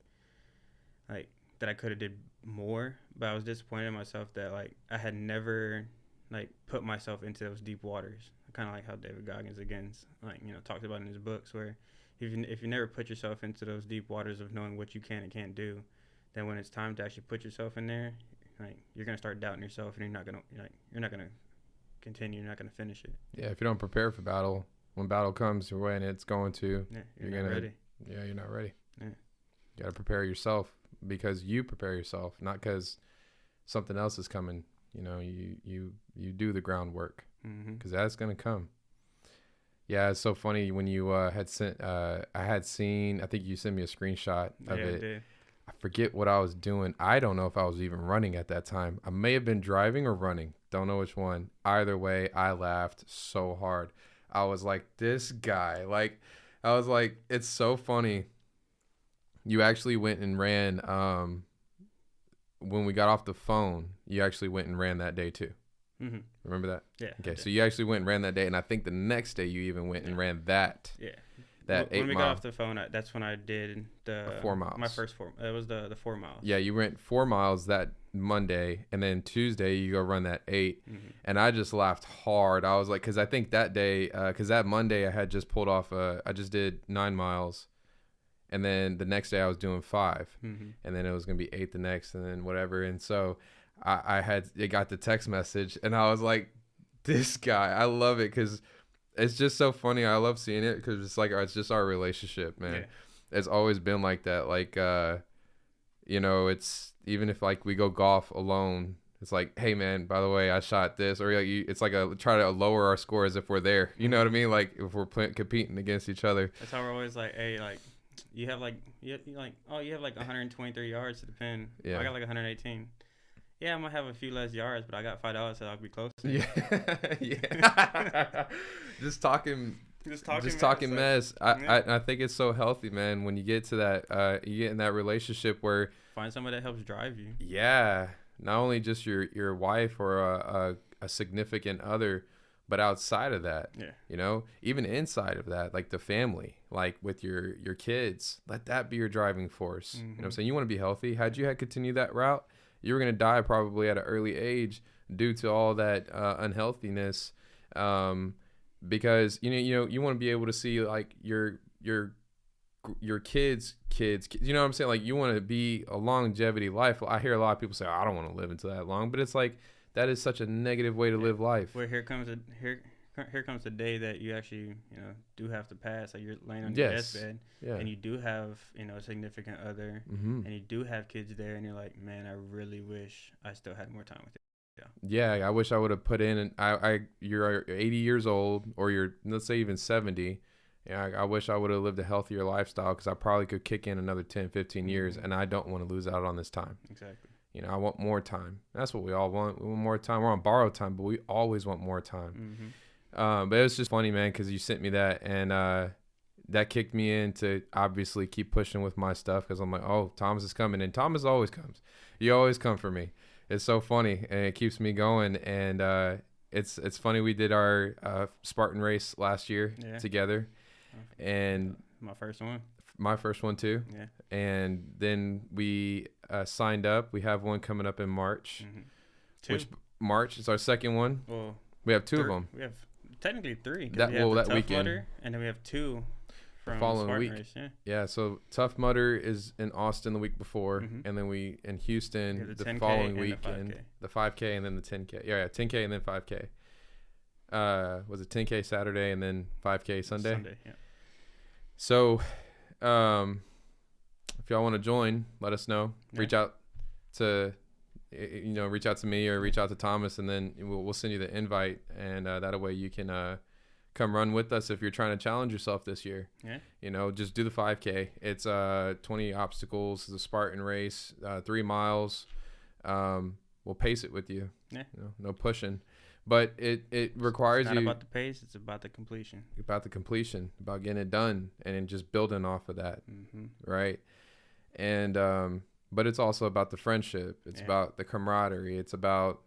that I could have did more, but I was disappointed in myself that, like, I had never, like, put myself into those deep waters. Kind of like how David Goggins, again, like, talks about in his books, where if you never put yourself into those deep waters of knowing what you can and can't do, then when it's time to actually put yourself in there, like, you're gonna start doubting yourself, and you're not gonna continue. You're not gonna finish it. Yeah, if you don't prepare for battle, when battle comes your way and it's going to, you're not ready. Yeah, you're not ready. Yeah. You got to prepare yourself because you prepare yourself, not because something else is coming. You do the groundwork because that's going to come. Yeah, it's so funny when you had sent, I had seen, I think you sent me a screenshot of it. I did. I forget what I was doing. I don't know if I was even running at that time. I may have been driving or running. Don't know which one. Either way, I laughed so hard. I was like, this guy, like, I was like, it's so funny. You actually went and ran, when we got off the phone, you actually went and ran that day too. Mm-hmm. Remember that? Yeah. Okay, so you actually went and ran that day, and I think the next day you even went and ran that. Yeah. That 8 when we mile. got off the phone, that's when I did the 4 miles. My first 4. It was the 4 miles. Yeah, you went 4 miles that Monday, and then Tuesday you go run that 8, and I just laughed hard. I was like, because I think that day, because that Monday I had just pulled off. I just did 9 miles, and then the next day I was doing 5, and then it was gonna be 8 the next, and then whatever. And so I got the text message, and I was like, this guy, I love it because it's just so funny. I love seeing it because it's just our relationship, man. Yeah. It's always been like that. Like, it's even if like we go golf alone, it's like, hey man, by the way, I shot this, or like it's like try to lower our score as if we're there. You know what I mean? Like if we're competing against each other. That's how we're always like, hey, like you have like 123 yards to the pin. Yeah. I got like 118. Yeah, I might have a few less yards, but I got $5, so I'll be closer. Yeah, yeah. Just talking mess. I think it's so healthy, man. When you get to that, you get in that relationship where find somebody that helps drive you. Yeah, not only just your wife or a significant other, but outside of that, even inside of that, like the family, like with your kids, let that be your driving force. You know what I'm saying? You want to be healthy. Had you had continued that route, you were going to die probably at an early age due to all that unhealthiness, because you want to be able to see like your kids, you know what I'm saying? Like you want to be a longevity life. I hear a lot of people say, oh, I don't want to live until that long, but it's like that is such a negative way to live life. Well, here comes the day that you actually do have to pass. Like you're laying on your deathbed, and you do have a significant other, and you do have kids there, and you're like, man, I really wish I still had more time with you. Yeah, I wish I would have put in. And you're 80 years old, or you're, let's say, even 70. Yeah, I wish I would have lived a healthier lifestyle because I probably could kick in another 10, 15 years, and I don't want to lose out on this time. Exactly. I want more time. That's what we all want. We want more time. We're on borrowed time, but we always want more time. But it was just funny, man, because you sent me that, and that kicked me in to obviously keep pushing with my stuff because I'm like, oh, Thomas is coming, and Thomas always comes. You always come for me. It's so funny, and it keeps me going. And it's funny. We did our Spartan race last year together, and my first one. My first one too. Yeah. And then we signed up. We have one coming up in March. Which March is our second one. Well, we have 2 of them. We have technically 3. That weekend. Mudder, and then we have 2 from the following Spartan week. Race, yeah. So Tough Mudder is in Austin the week before, and then we in Houston the following weekend, the 5K and then the 10K. Yeah, 10K and then 5K. was it 10K Saturday and then 5K Sunday? Sunday, yeah. So, if y'all want to join, let us know. Yeah. Reach out to me or reach out to Thomas, and then we'll send you the invite, and that way you can come run with us if you're trying to challenge yourself this year. Yeah. You know, just do the 5K. It's 20 obstacles. It's a Spartan race, 3 miles. We'll pace it with you. Yeah. You know, no pushing. But it requires It's not you about the pace, it's about the completion. about the completion, about getting it done, and then just building off of that, right? And but it's also about the friendship. It's about the camaraderie. It's about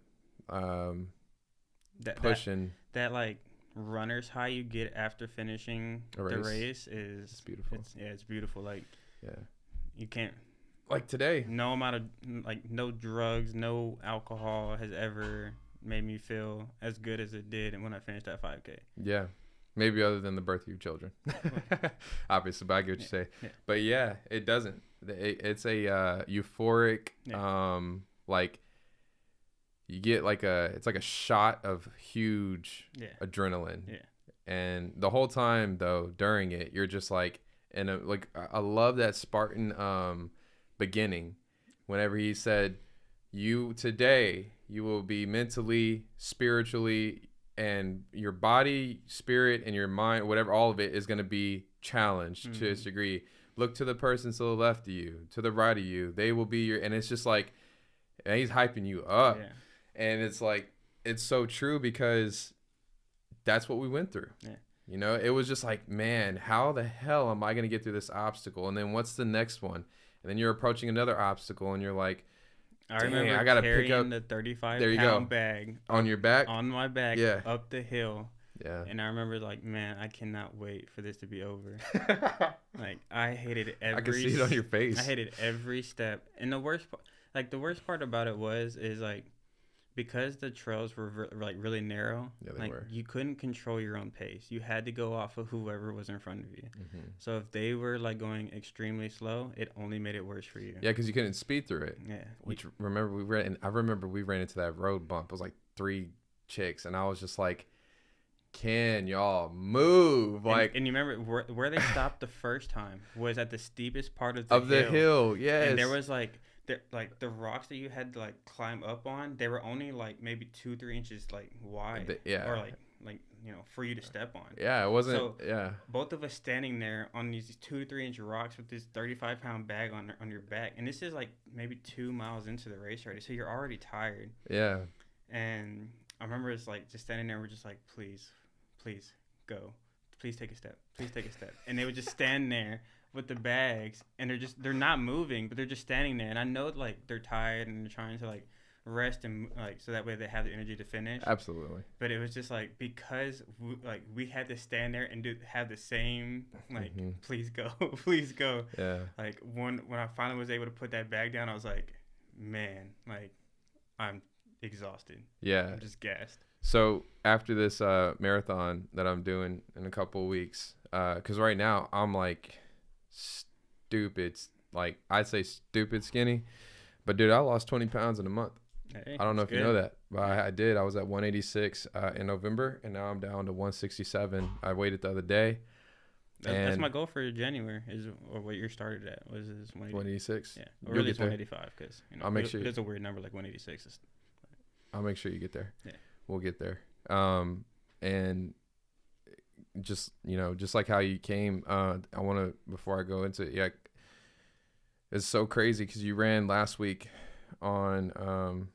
pushing. That like runner's high you get after finishing the race is it's beautiful. It's beautiful. Like you can't, like today. no amount of like no drugs, no alcohol has ever made me feel as good as it did when I finished that 5K. Yeah. Maybe other than the birth of your children. Obviously, but I get what you say. Yeah. But yeah, it doesn't. It's a euphoric, like you get like it's like a shot of huge adrenaline. Yeah. And the whole time though, during it, you're just like, I love that Spartan beginning whenever he said, today you will be mentally, spiritually, and your body, spirit, and your mind, whatever, all of it is going to be challenged to a degree. Look to the person to the left of you, to the right of you. They will be and it's just like, and he's hyping you up. Yeah. And it's like, it's so true because that's what we went through. Yeah. You know, it was just like, man, how the hell am I going to get through this obstacle? And then what's the next one? And then you're approaching another obstacle and you're like, I remember I gotta pick up the 35-pound bag on your back, on my back, up the hill. Yeah. And I remember like, man, I cannot wait for this to be over. Like I hated every. I can see it on your face. I hated every step, and the worst part about it is like, because the trails were like really narrow. Yeah, they were. You couldn't control your own pace. You had to go off of whoever was in front of you. So if they were like going extremely slow, it only made it worse for you. Yeah, because you couldn't speed through it. Yeah. Which I remember we ran into that road bump. It was like 3 chicks, and I was just like, "Can y'all move?" Like, and you remember where they stopped the first time was at the steepest part of the hill. Yes. And there was like the rocks that you had to like climb up on, they were only like maybe 2-3 inches like wide, or like you know, for you to step on. Yeah, it wasn't. So both of us standing there on these 2 to 3 inch rocks with this 35-pound bag on your back, and this is like maybe 2 miles into the race already, so you're already tired. Yeah. And I remember it's like just standing there, we're just like, please go, please take a step, and they would just stand there with the bags, and they're not moving, but they're just standing there. And I know like they're tired and they're trying to like rest and like so that way they have the energy to finish. Absolutely. But it was just like, because we had to stand there and have the same like please go. Yeah. Like when I finally was able to put that bag down, I was like, man, like I'm exhausted. Yeah. I'm just gassed. So after this marathon that I'm doing in a couple of weeks, because right now I'm like stupid, like I'd say stupid skinny, but dude, I lost 20 pounds in a month. Hey, I don't know if you know that, but I did. I was at 186 in November, and now I'm down to 167. I weighed it the other day. That's my goal for January, or what you started at was 186. Yeah, or really it's 185 because I'll make sure there's a weird number like 186. I'll make sure you get there. Yeah, we'll get there. And just like how you came, I want to, before I go into it, it's so crazy because you ran last week on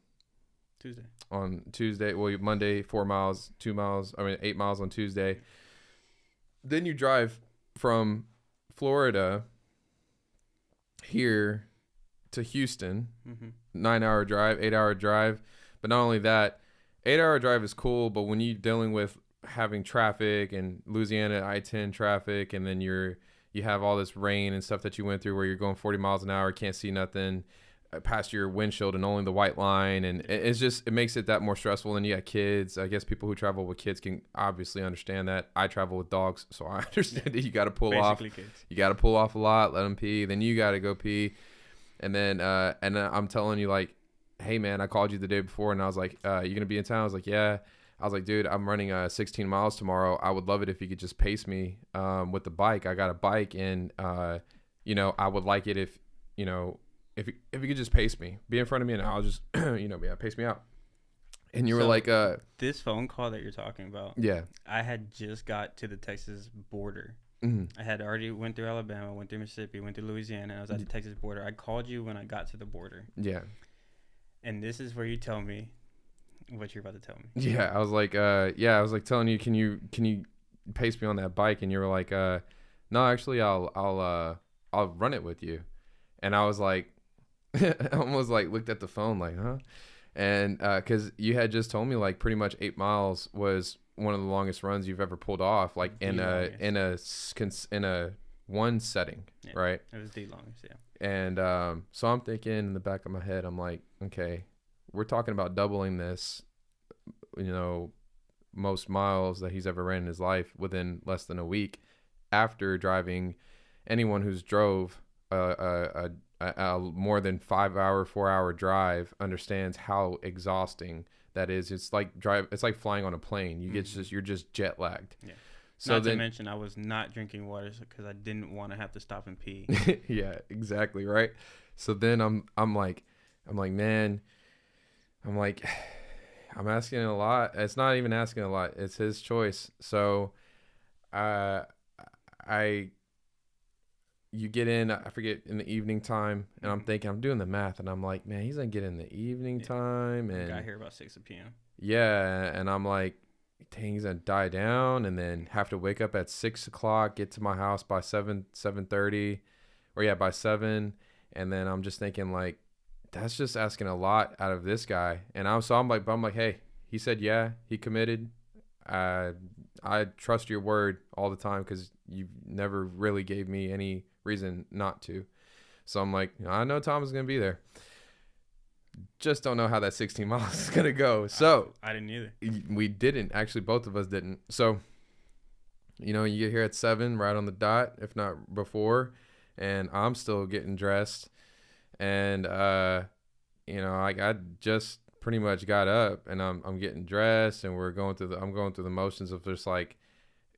Tuesday. Well, Monday 4 miles, 2 miles. 8 miles on Tuesday. Then you drive from Florida here to Houston, 9-hour drive, 8-hour drive. But not only that, 8-hour drive is cool, but when you're dealing with having traffic and Louisiana I-10 traffic, and then you have all this rain and stuff that you went through where you're going 40 miles an hour, can't see nothing past your windshield and only the white line, and it makes it that more stressful. And you got kids. I guess people who travel with kids can obviously understand that. I travel with dogs, so I understand that you got to pull off. Kids. You got to pull off a lot, let them pee, then you got to go pee, and then I'm telling you, like, hey man, I called you the day before and I was like, you gonna be in town? I was like, yeah. I was like, dude, I'm running 16 miles tomorrow. I would love it if you could just pace me with the bike. I got a bike, and you know, I would like it if, you know, if you could just pace me, be in front of me, and I'll just, you know, yeah, pace me out. And you were like, this phone call that you're talking about, yeah, I had just got to the Texas border. mm-hmm. I had already went through Alabama, went through Mississippi, went through Louisiana. I was at the Texas border. I called you when I got to the border. Yeah. And this is where you tell me what you're about to tell me. Yeah, I was like, I was like telling you, can you pace me on that bike? And you were like, no, actually, I'll run it with you. And I was like, I almost like looked at the phone like, huh? And because you had just told me like pretty much 8 miles was one of the longest runs you've ever pulled off, like in a one setting, yeah, right? It was the longest, yeah. And so I'm thinking in the back of my head, I'm like, okay, we're talking about doubling this, you know, most miles that he's ever ran in his life within less than a week, after driving. Anyone who's drove a more than 4-hour drive understands how exhausting that is. It's like flying on a plane. You get you're just jet lagged. Yeah. So not to mention, I was not drinking water because I didn't want to have to stop and pee. Yeah, exactly, right. So then I'm like, man, I'm like, I'm asking a lot. It's not even asking a lot. It's his choice. So, you get in, I forget, in the evening time, and I'm thinking, I'm doing the math, and I'm like, man, he's gonna get in the evening time, and got here about 6 p.m. Yeah, and I'm like, dang, he's gonna die down, and then have to wake up at 6 o'clock, get to my house by 7:30, or yeah, by 7, and then I'm just thinking like, that's just asking a lot out of this guy, and I'm like, hey, he said yeah, he committed. I trust your word all the time because you never really gave me any reason not to. So I'm like, I know Tom is going to be there. Just don't know how that 16 miles is going to go. So I didn't either. We didn't. Actually, both of us didn't. So, you know, you get here at 7, right on the dot, if not before, and I'm still getting dressed. And, you know, I just pretty much got up, and I'm getting dressed, and I'm going through the motions of just like,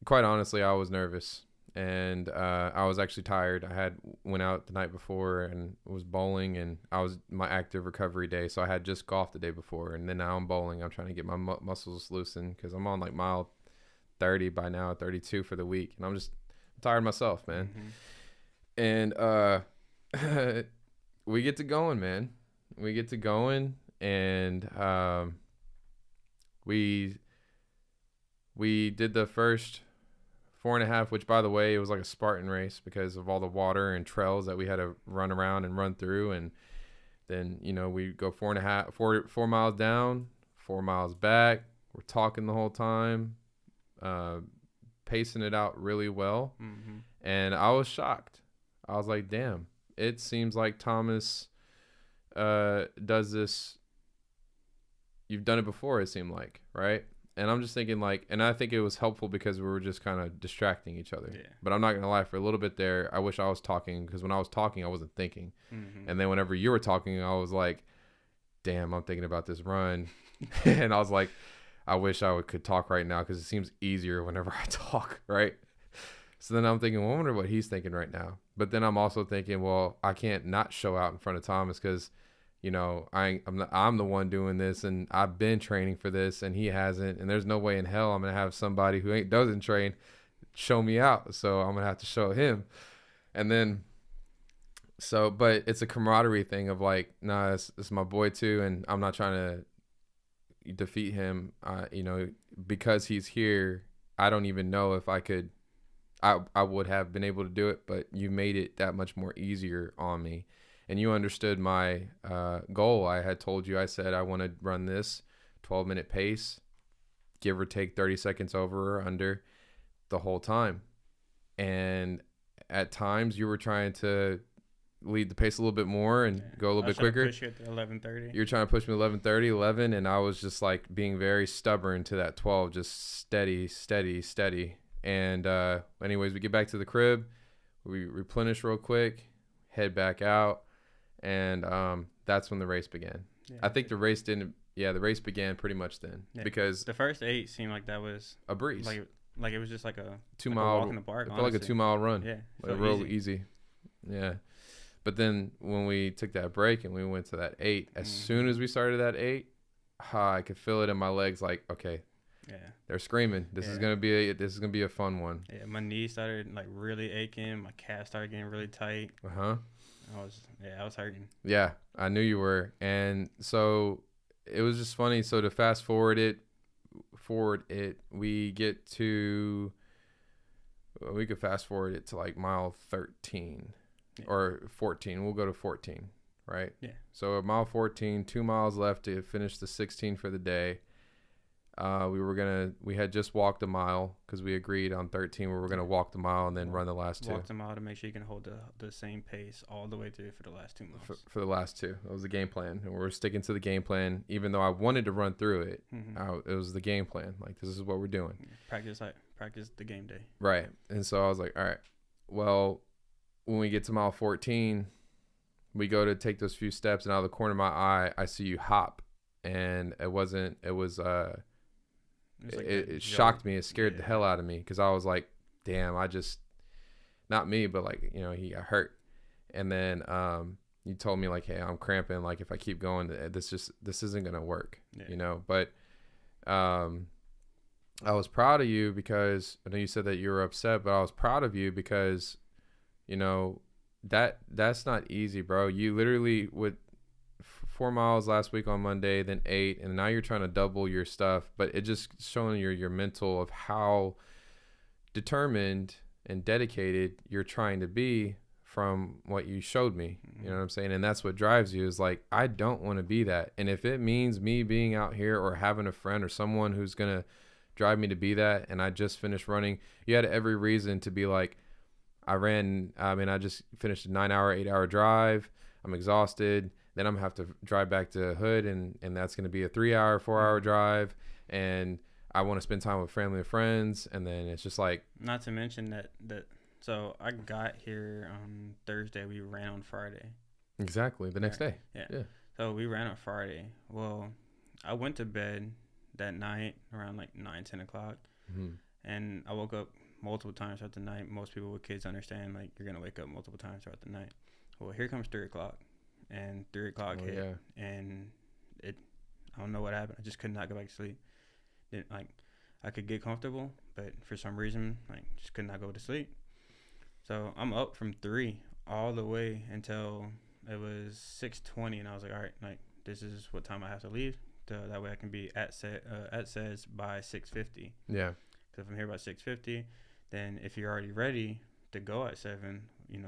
quite honestly, I was nervous, and I was actually tired. I had went out the night before and was bowling, and I was my active recovery day, so I had just golfed the day before, and then now I'm bowling. I'm trying to get my muscles loosened because I'm on like mile 30 by now, 32 for the week, and I'm tired myself, man. Mm-hmm. And we get to going, man. We get to going, and we did the first 4.5, which, by the way, it was like a Spartan race because of all the water and trails that we had to run around and run through. And then, you know, we go 4 miles down, 4 miles back. We're talking the whole time, pacing it out really well. Mm-hmm. And I was shocked. I was like, damn, it seems like Thomas does this. You've done it before, it seemed like, right? And I'm just thinking like, and I think it was helpful because we were just kind of distracting each other. Yeah. But I'm not going to lie, for a little bit there, I wish I was talking, because when I was talking, I wasn't thinking. Mm-hmm. And then whenever you were talking, I was like, damn, I'm thinking about this run. And I was like, I wish I could talk right now, because it seems easier whenever I talk, right? So then I'm thinking, well, I wonder what he's thinking right now. But then I'm also thinking, well, I can't not show out in front of Thomas, because, you know, I'm the one doing this, and I've been training for this, and he hasn't. And there's no way in hell I'm gonna have somebody who doesn't train show me out. So I'm gonna have to show him. And then, but it's a camaraderie thing of like, nah, it's my boy too, and I'm not trying to defeat him. You know, because he's here, I don't even know if I could. I would have been able to do it, but you made it that much more easier on me. And you understood my goal. I had told you, I said, I want to run this 12-minute pace, give or take 30 seconds over or under the whole time. And at times you were trying to lead the pace a little bit more and go a little bit quicker. Push you at 11:30. You're trying to push me 11:30, 11, and I was just like being very stubborn to that 12, just steady. And anyways, we get back to the crib, we replenish real quick, head back out. And that's when the race began. Yeah. I think the race didn't the race began pretty much then because the first 8 seemed like that was a breeze. Like it was just like a 2 like mile a walk in the park. It felt like a 2 mile run. Yeah, like real easy. Yeah. But then when we took that break and we went to that 8, as soon as we started that 8, I could feel it in my legs. Like, okay, they're screaming. This is gonna be a fun one. Yeah, my knees started like really aching. My calves started getting really tight. I was hurting. Yeah, I knew you were, and so it was just funny. So to fast forward it, we get to. We could fast forward it to like mile 13 or 14. We'll go to 14, right? Yeah. So at mile 14, 2 miles left to finish the 16 for the day. We had just walked a mile because we agreed on 13 we were gonna walk the mile and then run the last 2. Walk the mile to make sure you can hold the same pace all the way through for the last 2 miles. For the last 2, that was the game plan, and we were sticking to the game plan. Even though I wanted to run through it, it was the game plan. Like, this is what we're doing. Practice the game day. Right, and so I was like, all right, well, when we get to mile 14, we go to take those few steps, and out of the corner of my eye, I see you hop, and it shocked me. It scared the hell out of me because I was like, damn, not me, but like, he got hurt. And then you told me like, hey, I'm cramping. Like, if I keep going, this isn't going to work, But I was proud of you because I know you said that you were upset, but I was proud of you because, that's not easy, bro. You literally would 4 miles last week on Monday, then 8, and now you're trying to double your stuff. But it just showing your mental of how determined and dedicated you're trying to be from what you showed me. You know what I'm saying? And that's what drives you, is like, I don't want to be that. And if it means me being out here or having a friend or someone who's going to drive me to be that, and I just finished running, you had every reason to be like, I just finished a 8-hour drive. I'm exhausted. Then I'm going to have to drive back to Hood, and that's going to be a 3-hour, 4-hour drive. And I want to spend time with family and friends. And then it's just like. Not to mention that so I got here on Thursday. We ran on Friday. Exactly. The next day. Yeah. So we ran on Friday. Well, I went to bed that night around like 9-10 o'clock. And I woke up multiple times throughout the night. Most people with kids understand, like, you're going to wake up multiple times throughout the night. Well, here comes 3 o'clock. And 3 o'clock hit, and I don't know what happened. I just could not go back to sleep. I could get comfortable, but for some reason, just could not go to sleep. So I'm up from 3 all the way until it was 6:20, and I was like, all right, this is what time I have to leave. That way I can be at SES by 6:50. Yeah. Because if I'm here by 6:50, then if you're already ready to go at 7, you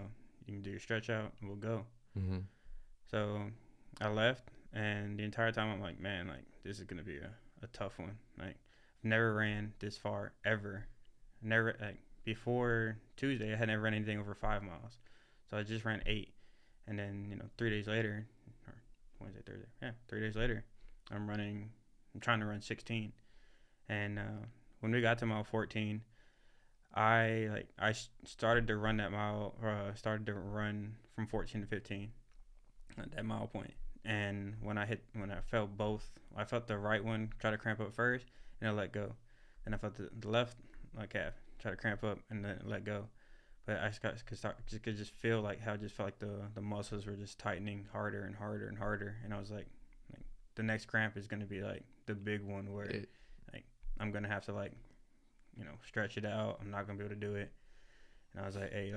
can do your stretch out, and we'll go. So I left, and the entire time I'm like, man, this is going to be a tough one. I've never ran this far ever. Never, before Tuesday, I had never run anything over 5 miles. So I just ran 8. And then, 3 days later, or Wednesday, Thursday, 3 days later, I'm trying to run 16. And when we got to mile 14, I started to run that mile, started to run from 14 to 15. At that mile point, and when I felt both, I felt the right one try to cramp up first, and I let go. And I felt the left calf try to cramp up, and then let go. But I could just feel like how it just felt like the muscles were just tightening harder and harder and harder. And I was like the next cramp is gonna be like the big one where I'm gonna have to stretch it out. I'm not gonna be able to do it. And I was like, hey,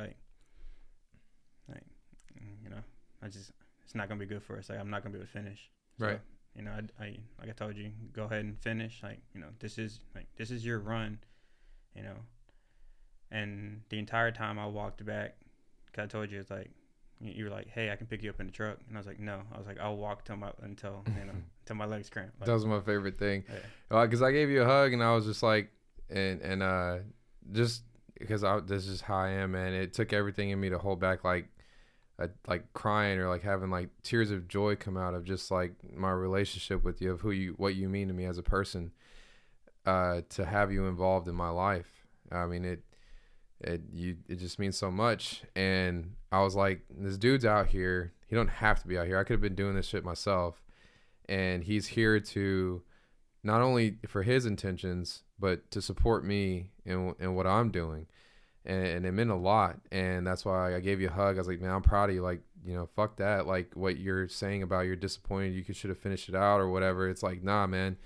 it's not gonna be good for us. I'm not gonna be able to finish. So, right. I like I told you, go ahead and finish. This is your run. And the entire time I walked back, 'cause I told you, it's like, you were like, hey, I can pick you up in the truck, and I was like, no. I was like, I'll walk until my legs cramp. That was my favorite thing. Because I gave you a hug, and I was just like, and just because this is how I am, man. It took everything in me to hold back like crying or having tears of joy come out of just my relationship with you, of what you mean to me as a person, to have you involved in my life. I mean, it just means so much. And I was like, this dude's out here. He don't have to be out here. I could have been doing this shit myself. and he's here to not only for his intentions, but to support me in what I'm doing. And it meant a lot. And that's why I gave you a hug. I was like, man, I'm proud of you. Like, you know, fuck that. Like what you're saying about you're disappointed, you should have finished it out or whatever. It's like, nah, man,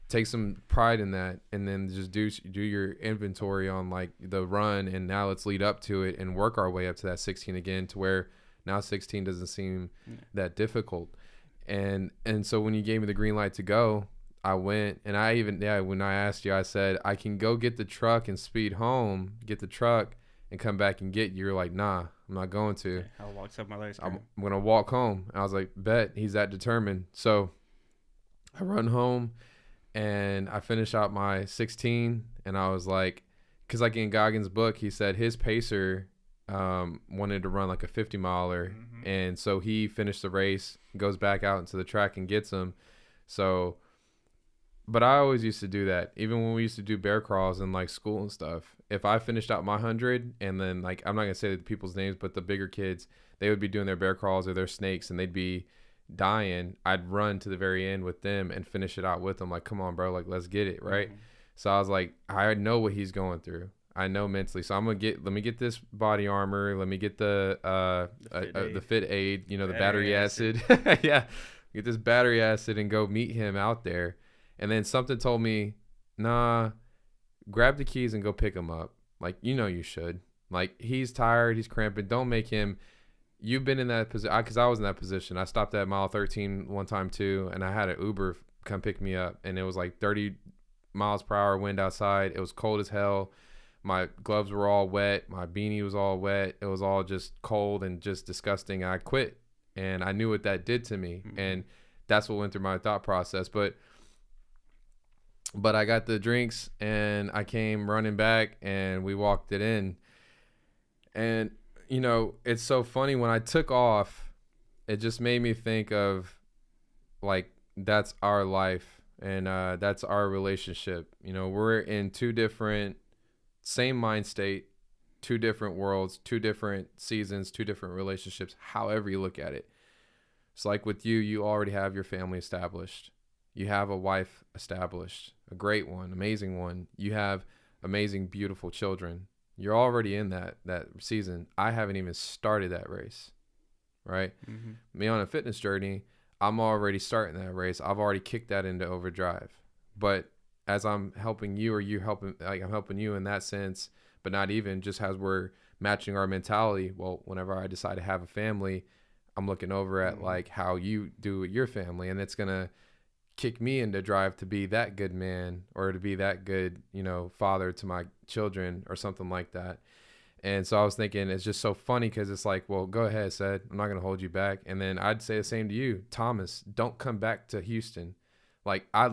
take some pride in that. And then just do your inventory on like the run. And now let's lead up to it and work our way up to that 16 again, to where now 16 doesn't seem that difficult. And so when you gave me the green light to go, I went, and when I asked you, I said, I can go get the truck and speed home, get the truck and come back and get you. You're like, nah, I'm not going to. I'll walk up my legs. I'm going to walk home. And I was like, bet, he's that determined. So I run home and I finish out my 16. And I was like, because like in Goggins' book, he said his pacer wanted to run like a 50 miler. Mm-hmm. And so he finished the race, goes back out into the track and gets him. So, but I always used to do that. Even when we used to do bear crawls in like school and stuff, if I finished out my 100 and then like, I'm not going to say the people's names, but the bigger kids, they would be doing their bear crawls or their snakes and they'd be dying. I'd run to the very end with them and finish it out with them. Like, come on, bro, like, let's get it. Right. Mm-hmm. So I was like, I know what he's going through. I know mentally. So let me get this body armor. Let me get the fit aid, you know, the battery acid. Yeah. Get this battery acid and go meet him out there. And then something told me, nah, grab the keys and go pick him up. Like, you know, you should. Like, he's tired. He's cramping. Don't make him. You've been in that position. Because I was in that position. I stopped at mile 13 one time too. And I had an Uber come pick me up. And it was like 30 miles per hour wind outside. It was cold as hell. My gloves were all wet. My beanie was all wet. It was all just cold and just disgusting. I quit. And I knew what that did to me. Mm-hmm. And that's what went through my thought process. But I got the drinks and I came running back and we walked it in. And, you know, it's so funny when I took off, it just made me think of like, that's our life and that's our relationship. You know, we're in two different, same mind state, two different worlds, two different seasons, two different relationships, however you look at it. It's like with you, you already have your family established. You have a wife established, a great one, amazing one. You have amazing, beautiful children. You're already in that season. I haven't even started that race, right? Mm-hmm. Me on a fitness journey, I'm already starting that race. I've already kicked that into overdrive. But as I'm helping you, or you helping, like I'm helping you in that sense, but not even, just as we're matching our mentality. Well, whenever I decide to have a family, I'm looking over at like how you do with your family, and it's gonna kick me into drive to be that good man or to be that good, you know, father to my children or something like that. And so I was thinking, it's just so funny because it's like, well, go ahead, Sed. I'm not going to hold you back. And then I'd say the same to you, Thomas, don't come back to Houston. Like I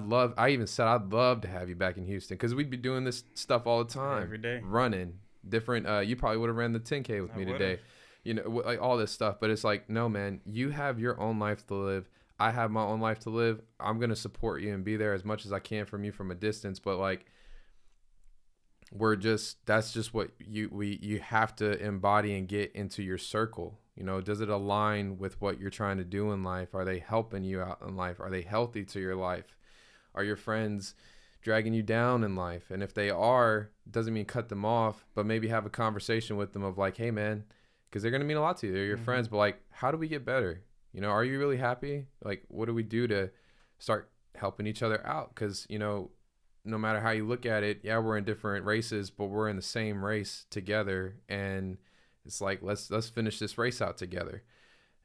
even said, I'd love to have you back in Houston because we'd be doing this stuff all the time. Every day. Running different. You probably would have ran the 10K with me today. You know, like all this stuff. But it's like, no, man, you have your own life to live. I have my own life to live. I'm going to support you and be there as much as I can from you from a distance. But like, that's just what you have to embody and get into your circle. You know, does it align with what you're trying to do in life? Are they helping you out in life? Are they healthy to your life? Are your friends dragging you down in life? And if they are, doesn't mean cut them off, but maybe have a conversation with them of like, hey man, because they're going to mean a lot to you. They're your friends, but like, how do we get better? You know, are you really happy? Like, what do we do to start helping each other out? Because, you know, no matter how you look at it, yeah, we're in different races, but we're in the same race together. And it's like, let's finish this race out together.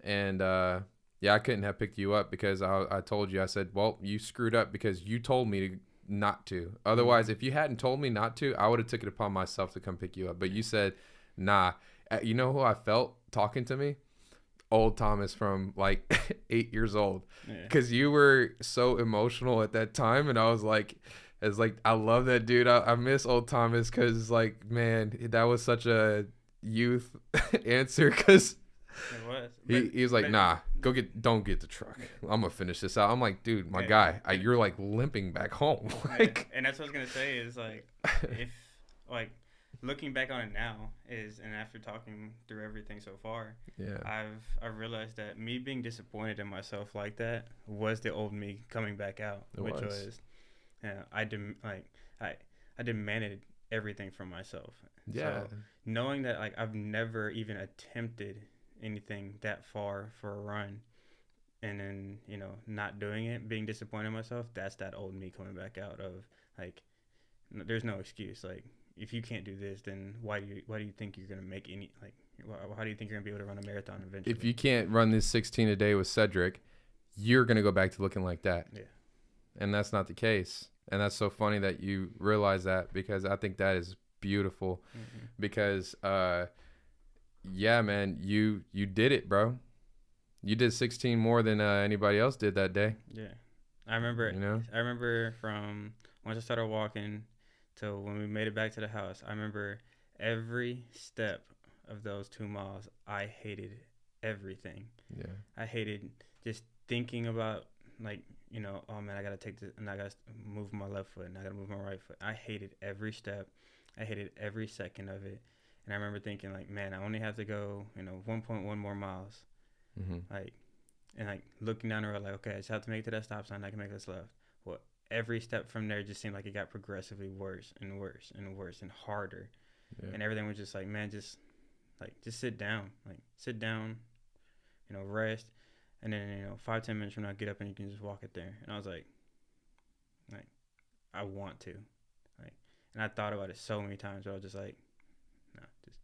And, yeah, I couldn't have picked you up because I told you, I said, well, you screwed up because you told me not to. Otherwise, if you hadn't told me not to, I would have took it upon myself to come pick you up. But you said, nah. You know who I felt talking to me? Old Thomas from like 8 years old, because you were so emotional at that time, and I was like, I love that dude. I miss old Thomas because like, man, that was such a youth answer. Because he was like, nah, don't get the truck. I'm gonna finish this out. I'm like, dude, my guy, you're like limping back home. Like, and that's what I was gonna say is like, if like looking back on it now and after talking through everything so far, Yeah. I've realized that me being disappointed in myself like that was the old me coming back out, which was I demanded everything from myself. Yeah. So knowing that like I've never even attempted anything that far for a run, and then not doing it, being disappointed in myself, that's that old me coming back out of like, there's no excuse. Like, if you can't do this, then why do you think you're gonna make any like? How do you think you're gonna be able to run a marathon eventually? If you can't run this 16 a day with Cedric, you're gonna go back to looking like that. Yeah. And that's not the case. And that's so funny that you realize that, because I think that is beautiful. Mm-hmm. Because yeah, man, you did it, bro. You did 16 more than anybody else did that day. Yeah, I remember from once I started walking till when we made it back to the house. I remember every step of those 2 miles. I hated everything. Yeah. I hated just thinking about like, oh man, I gotta take this and I gotta move my left foot and I gotta move my right foot. I hated every step. I hated every second of it. And I remember thinking like, man, I only have to go, 1.1 more miles. Mm-hmm. Like looking down the road, like, okay, I just have to make it to that stop sign. I can make this left. Well, every step from there just seemed like it got progressively worse and worse and worse and harder. Yeah. And everything was just like, man, just sit down, rest. And then, 5-10 minutes from now, get up and you can just walk it there. And I was like, I want to, and I thought about it so many times. But I was just like, no, just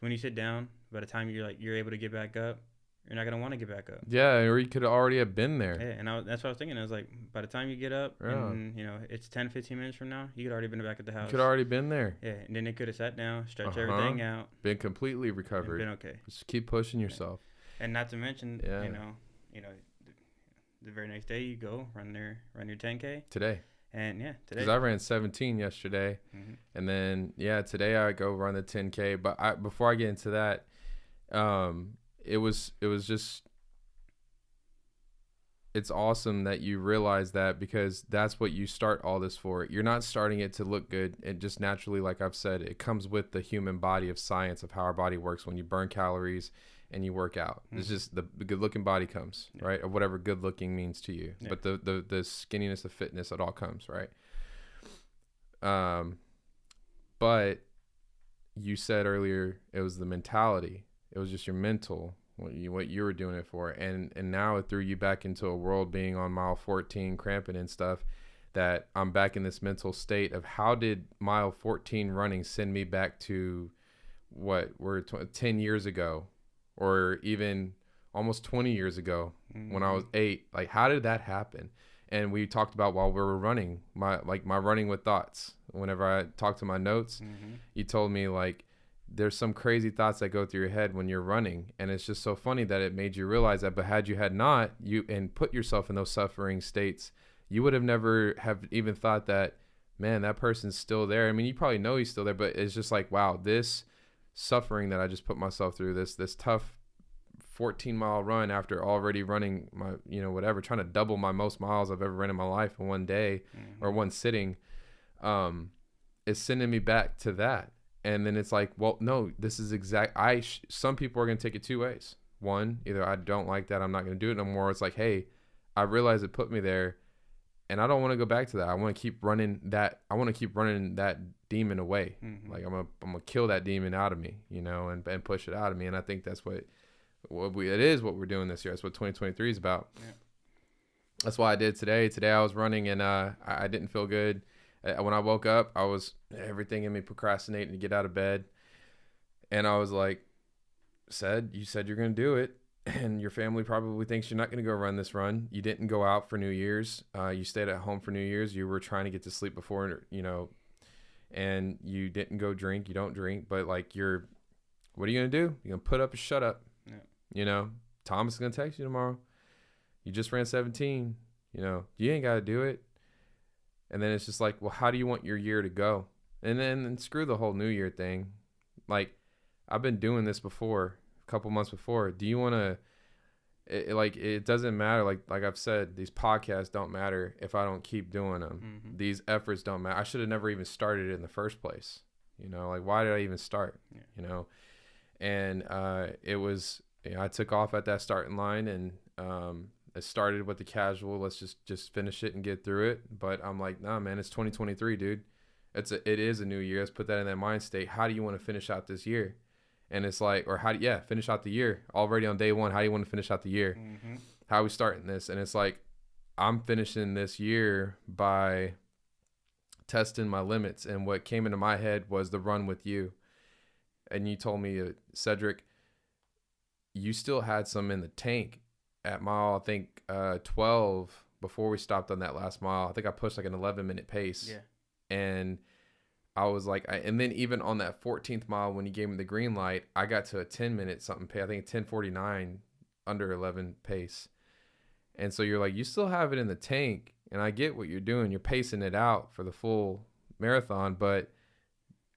when you sit down, by the time you're able to get back up, you're not gonna want to get back up. Yeah, or you could already have been there. Yeah, and that's what I was thinking. I was like, by the time you get up, and it's 10-15 minutes from now, you could already been back at the house. You could already been there. Yeah, and then they could have sat down, stretched everything out, been completely recovered, been okay. Just keep pushing yourself. And not to mention, the very next day you go run your 10K today. And today. Because I ran 17 yesterday, and then today I go run the 10K. But before I get into that, it was just, it's awesome that you realize that, because that's what you start all this for. You're not starting it to look good. It just naturally, like I've said, it comes with the human body of science of how our body works when you burn calories and you work out. It's just the good looking body comes, right? Or whatever good looking means to you. Yeah. But the skinniness, the fitness, it all comes, right? But you said earlier it was the mentality. It was just your mental, what you were doing it for. And now it threw you back into a world being on mile 14, cramping and stuff, that I'm back in this mental state of how did mile 14 running send me back to what we're 10 years ago, or even almost 20 years ago when I was 8. Like, how did that happen? And we talked about while we were running, my running with thoughts. Whenever I talked to my notes, you told me like there's some crazy thoughts that go through your head when you're running, and it's just so funny that it made you realize that. But had you had not, and put yourself in those suffering states, you would have never have even thought that, man, that person's still there. I mean, you probably know he's still there, but it's just like, wow, this suffering that I just put myself through, this tough 14-mile run after already running my, trying to double my most miles I've ever run in my life in one day or one sitting, is sending me back to that. And then it's like, well, no, this is some people are going to take it two ways. One, either I don't like that, I'm not going to do it no more. It's like, hey, I realize it put me there, and I don't want to go back to that. I want to keep running that. I want to keep running that demon away. Like I'm gonna kill that demon out of me, and push it out of me. And I think that's what we're doing this year. That's what 2023 is about. Yeah. That's why I did today. Today I was running, and I didn't feel good. When I woke up, I was everything in me procrastinating to get out of bed, and I was like, you said you're gonna do it. And your family probably thinks you're not going to go run this run. You didn't go out for New Year's. You stayed at home for New Year's. You were trying to get to sleep before, and you didn't go drink. You don't drink, but what are you going to do? You're going to put up or shut up. Yeah. Thomas is going to text you tomorrow. You just ran 17, you ain't got to do it. And then it's just like, well, how do you want your year to go? And then screw the whole New Year thing. Like, I've been doing this before. Couple months before. Do you want to it doesn't matter, like I've said, these podcasts don't matter if I don't keep doing them. These efforts don't matter. I should have never even started it in the first place. You know, like, why did I even start? Yeah. You know, and it was, you know, I took off at that starting line, and it started with the casual, let's just finish it and get through it. But I'm like, nah, man, it's 2023, dude. It is a new year. Let's put that in that mind state. How do you want to finish out this year? And it's like, or finish out the year already on day one. How do you want to finish out the year? Mm-hmm. How are we starting this? And it's like, I'm finishing this year by testing my limits. And what came into my head was the run with you. And you told me, Cedric, you still had some in the tank at mile, I think, 12 before we stopped on that last mile. I think I pushed like an 11-minute pace. Yeah. And I was like, and then even on that 14th mile, when he gave me the green light, I got to a 10-minute something pace. I think 10:49 under 11 pace. And so you're like, you still have it in the tank. And I get what you're doing. You're pacing it out for the full marathon, but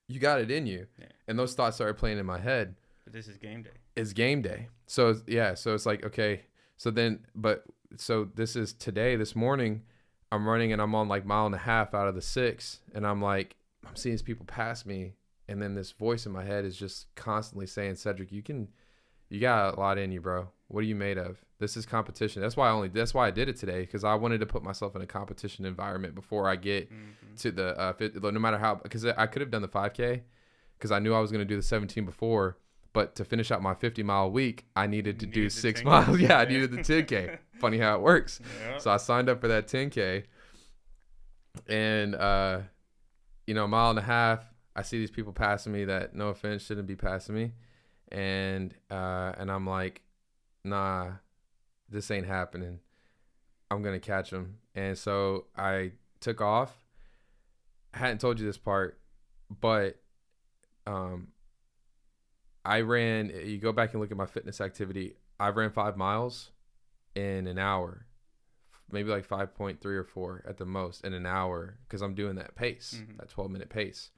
you got it in you. Yeah. And those thoughts started playing in my head. But this is game day. It's game day. So yeah. So it's like, okay. So this is today, this morning, I'm running and I'm on like 1.5 miles out of the 6. And I'm like, I'm seeing these people pass me. And then this voice in my head is just constantly saying, Cedric, you got a lot in you, bro. What are you made of? This is competition. That's why I did it today. Cause I wanted to put myself in a competition environment before I get to the, no matter how, because I could have done the 5K cause I knew I was going to do the 17 before, but to finish out my 50-mile week, I needed to do 6 miles. Yeah. I needed the 10K. Funny how it works. Yeah. So I signed up for that 10K and, 1.5 miles, I see these people passing me that, no offense, shouldn't be passing me. And I'm like, nah, this ain't happening. I'm going to catch them. And so I took off. I hadn't told you this part, but I ran, you go back and look at my fitness activity. I ran 5 miles in an hour, maybe like 5.3 or 4 at the most in an hour, because I'm doing that pace, that 12-minute pace.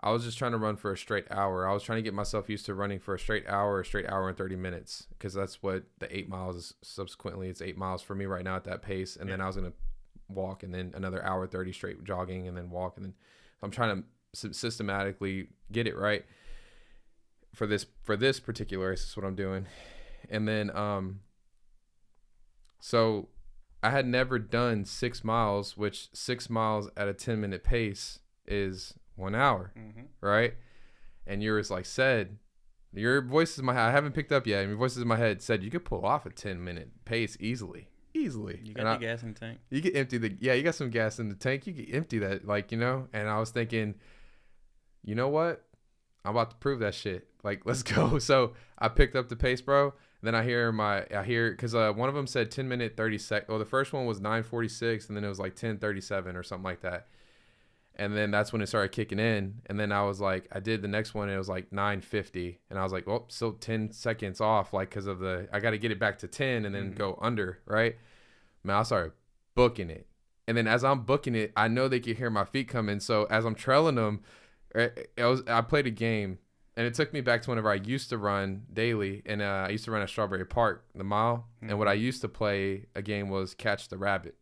I was just trying to run for a straight hour. I was trying to get myself used to running for a straight hour and 30 minutes, because that's what the 8 miles is. Subsequently, it's 8 miles for me right now at that pace. And then I was going to walk, and then another hour 30 straight jogging, and then walk. And then I'm trying to systematically get it right for this particular race. Is what I'm doing. And then, so I had never done 6 miles, which 6 miles at a 10-minute pace is 1 hour, right? And yours, like, said, your voice is in my head. I haven't picked up yet. Your voice is in my head. Said you could pull off a 10-minute pace easily. You got the gas in the tank. You can empty you got some gas in the tank. You can empty that, like, And I was thinking, you know what? I'm about to prove that shit. Like, let's go. So I picked up the pace, bro. Then I hear because one of them said 10-minute 30 sec. Well, the first one was 9:46, and then it was like 10:37 or something like that. And then that's when it started kicking in. And then I was like, I did the next one, and it was like 9:50, and I was like, well, still 10 seconds off, like, because of I got to get it back to 10 and then go under, right? Man, I started booking it, and then as I'm booking it, I know they can hear my feet coming. So as I'm trailing them, I played a game. And it took me back to whenever I used to run daily, and I used to run at Strawberry Park, the mile. And what I used to play a game was Catch the Rabbit.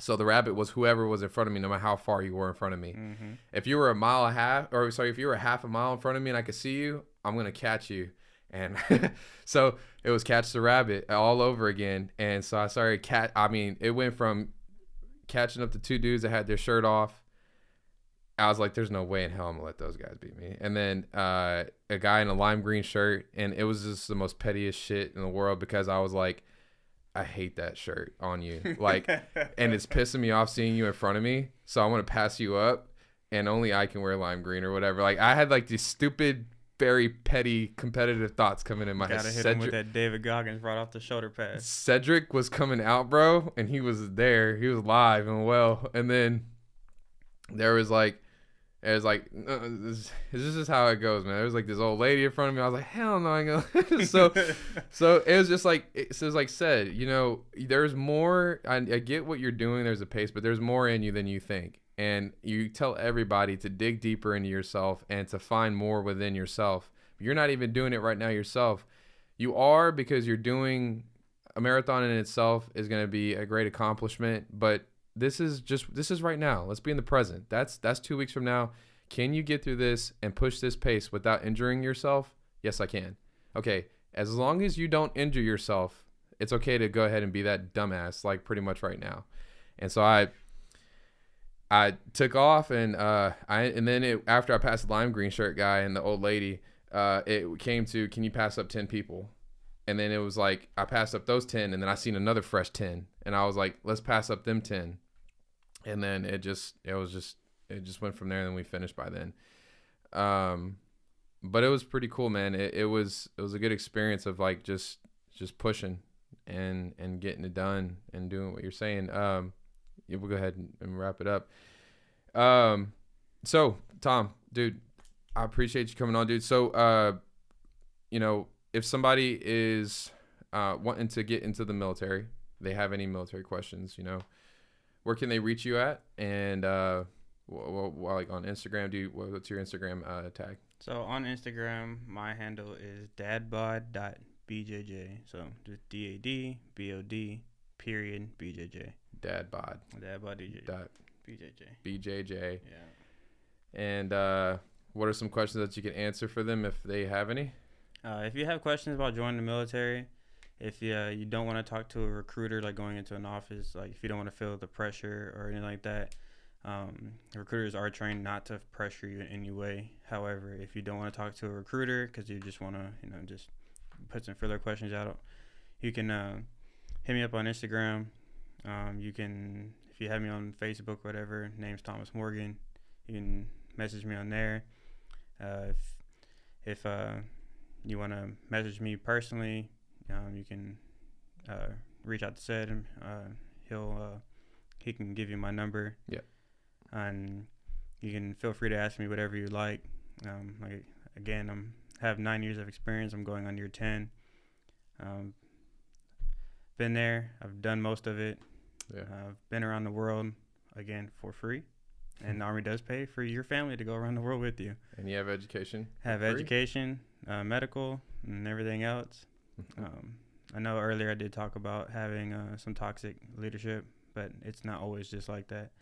So the rabbit was whoever was in front of me, no matter how far you were in front of me. If you were if you were half a mile in front of me and I could see you, I'm going to catch you. And so it was Catch the Rabbit all over again. And so I started it went from catching up to 2 dudes that had their shirt off. I was like, there's no way in hell I'm going to let those guys beat me. And then a guy in a lime green shirt, and it was just the most pettiest shit in the world, because I was like, I hate that shirt on you. Like, and it's pissing me off seeing you in front of me. So I want to pass you up, and only I can wear lime green or whatever. Like, I had like these stupid, very petty competitive thoughts coming in my head. Gotta hit him with that David Goggins right off the shoulder pass. Cedric was coming out, bro, and he was there. He was live and well. And then there was like, this is how it goes, man. There was like this old lady in front of me. I was like, hell no, I ain't gonna. So it was just like, said, there's more. I get what you're doing. There's a pace, but there's more in you than you think. And you tell everybody to dig deeper into yourself and to find more within yourself. You're not even doing it right now yourself. You are, because you're doing a marathon in itself is going to be a great accomplishment, but this is right now. Let's be in the present. That's 2 weeks from now. Can you get through this and push this pace without injuring yourself? Yes, I can. Okay, as long as you don't injure yourself, it's okay to go ahead and be that dumbass, like pretty much right now. And so I took off, and after I passed the lime green shirt guy and the old lady, it came to, can you pass up 10 people? And then it was like, I passed up those 10, and then I seen another fresh 10, and I was like, let's pass up them 10. And then it just went from there, and then we finished by then. But it was pretty cool, man. It was a good experience of like just pushing and getting it done and doing what you're saying. Yeah, we'll go ahead and wrap it up. So Tom, dude, I appreciate you coming on, dude. So, if somebody is wanting to get into the military, they have any military questions, where can they reach you at? And like on Instagram, what's your Instagram tag? So on Instagram, my handle is dadbod.bjj. So just DADBOD period BJJ. Dadbod. BJJ. Yeah. And what are some questions that you can answer for them if they have any? If you have questions about joining the military, if you don't want to talk to a recruiter, like going into an office, like if you don't want to feel the pressure or anything like that, recruiters are trained not to pressure you in any way. However, if you don't want to talk to a recruiter because you just want to, just put some filler questions out, you can hit me up on Instagram. You can, if you have me on Facebook, whatever, name's Thomas Morgan, you can message me on there. If you want to message me personally, you can reach out to Seth, and he can give you my number. Yeah. And you can feel free to ask me whatever you like. Again, have 9 years of experience. I'm going on year 10. Been there. I've done most of it. Yeah. I've been around the world, again, for free. And the Army does pay for your family to go around the world with you. And you have education? Have education, medical, and everything else. I know earlier I did talk about having some toxic leadership, but it's not always just like that.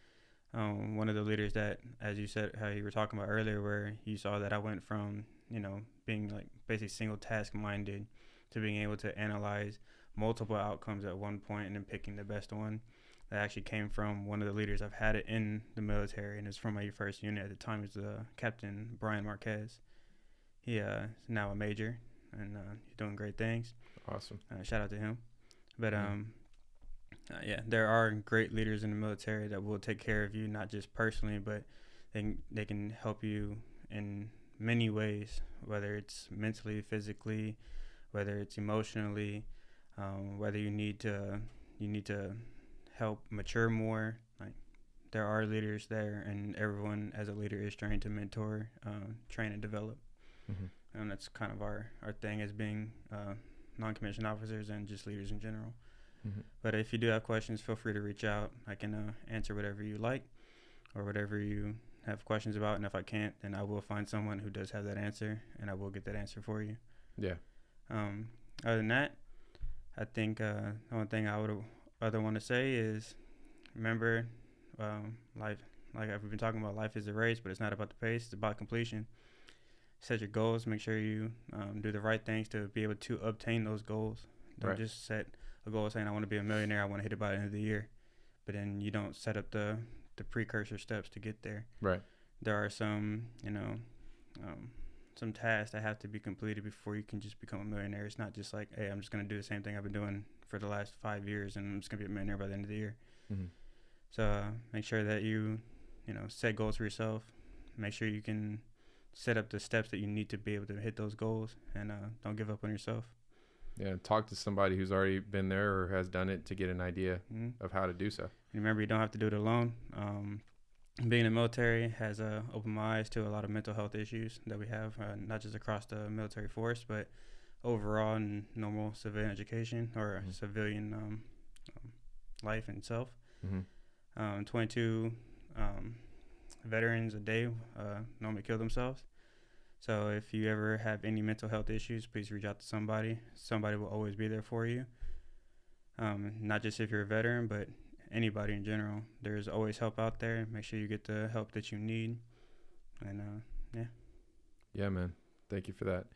One of the leaders that, as you said, how you were talking about earlier, where you saw that I went from, being like basically single task minded to being able to analyze multiple outcomes at one point and then picking the best one. That actually came from one of the leaders. I've had it in the military, and it's from my first unit at the time. It's Captain Brian Marquez. He is now a major, and he's doing great things. Awesome. Shout out to him. But yeah, there are great leaders in the military that will take care of you, not just personally, but they can help you in many ways, whether it's mentally, physically, whether it's emotionally, whether you need to help mature more. Like, there are leaders there, and everyone as a leader is trained to mentor, train, and develop. Mm-hmm. And that's kind of our thing as being non-commissioned officers and just leaders in general. Mm-hmm. But if you do have questions, feel free to reach out. I can answer whatever you like or whatever you have questions about. And if I can't, then I will find someone who does have that answer, and I will get that answer for you. Yeah. Other than that, I think the only thing I would want to say is remember, life, like we've been talking about, life is a race, but it's not about the pace. It's about completion. Set your goals. Make sure you do the right things to be able to obtain those goals. Don't just set a goal saying I want to be a millionaire, I want to hit it by the end of the year, but then you don't set up the precursor steps to get there. Right. There are some, some tasks that have to be completed before you can just become a millionaire. It's not just like, hey, I'm just going to do the same thing I've been doing for the last 5 years and I'm just going to be a millionaire by the end of the year. Mm-hmm. So make sure that you set goals for yourself. Make sure you can set up the steps that you need to be able to hit those goals, and don't give up on yourself. Yeah, talk to somebody who's already been there or has done it to get an idea of how to do so. Remember, you don't have to do it alone. Being in the military has opened my eyes to a lot of mental health issues that we have, not just across the military force, but overall in normal civilian education or civilian life itself. 22 veterans a day normally kill themselves. So if you ever have any mental health issues, please reach out to somebody. Somebody will always be there for you. Not just if you're a veteran, but anybody in general. There's always help out there. Make sure you get the help that you need. And Yeah, man. Thank you for that.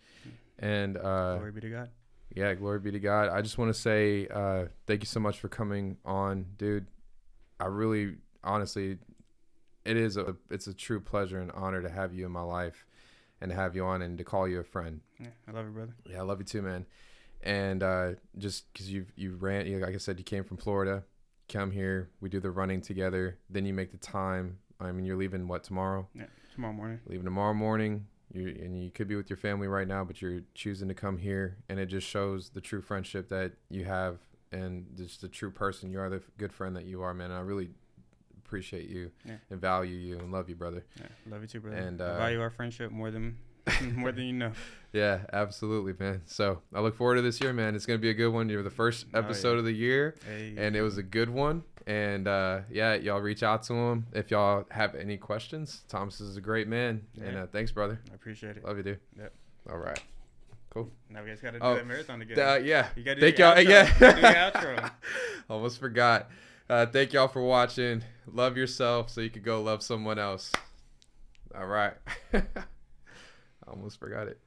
And glory be to God. yeah, glory be to God. I just want to say thank you so much for coming on, dude. I really, honestly, it's a true pleasure and honor to have you in my life and to have you on and to call you a friend. Yeah, I love you, brother. Yeah, I love you too, man. And just because you ran, like I said, you came from Florida, come here, we do the running together, then you make the time. I mean, you're leaving what, tomorrow? Yeah, tomorrow morning. Leaving tomorrow morning. You could be with your family right now, but you're choosing to come here, and it just shows the true friendship that you have and just the true person you are, the good friend that you are, man. And I really appreciate you and value you and love you, brother. Yeah, love you too, brother. And I value our friendship more than you know. Yeah, absolutely, man. So I look forward to this year, man. It's gonna be a good one. You're the first episode of the year, and it was a good one. And yeah, y'all reach out to him if y'all have any questions. Thomas is a great man, and thanks, brother. I appreciate it. Love you, dude. Yep. All right. Cool. Now we guys got to do that marathon together. Yeah. You gotta do thank the y'all. outro. Yeah. Do the outro. Almost forgot. Thank y'all for watching. Love yourself so you could go love someone else. All right. I almost forgot it.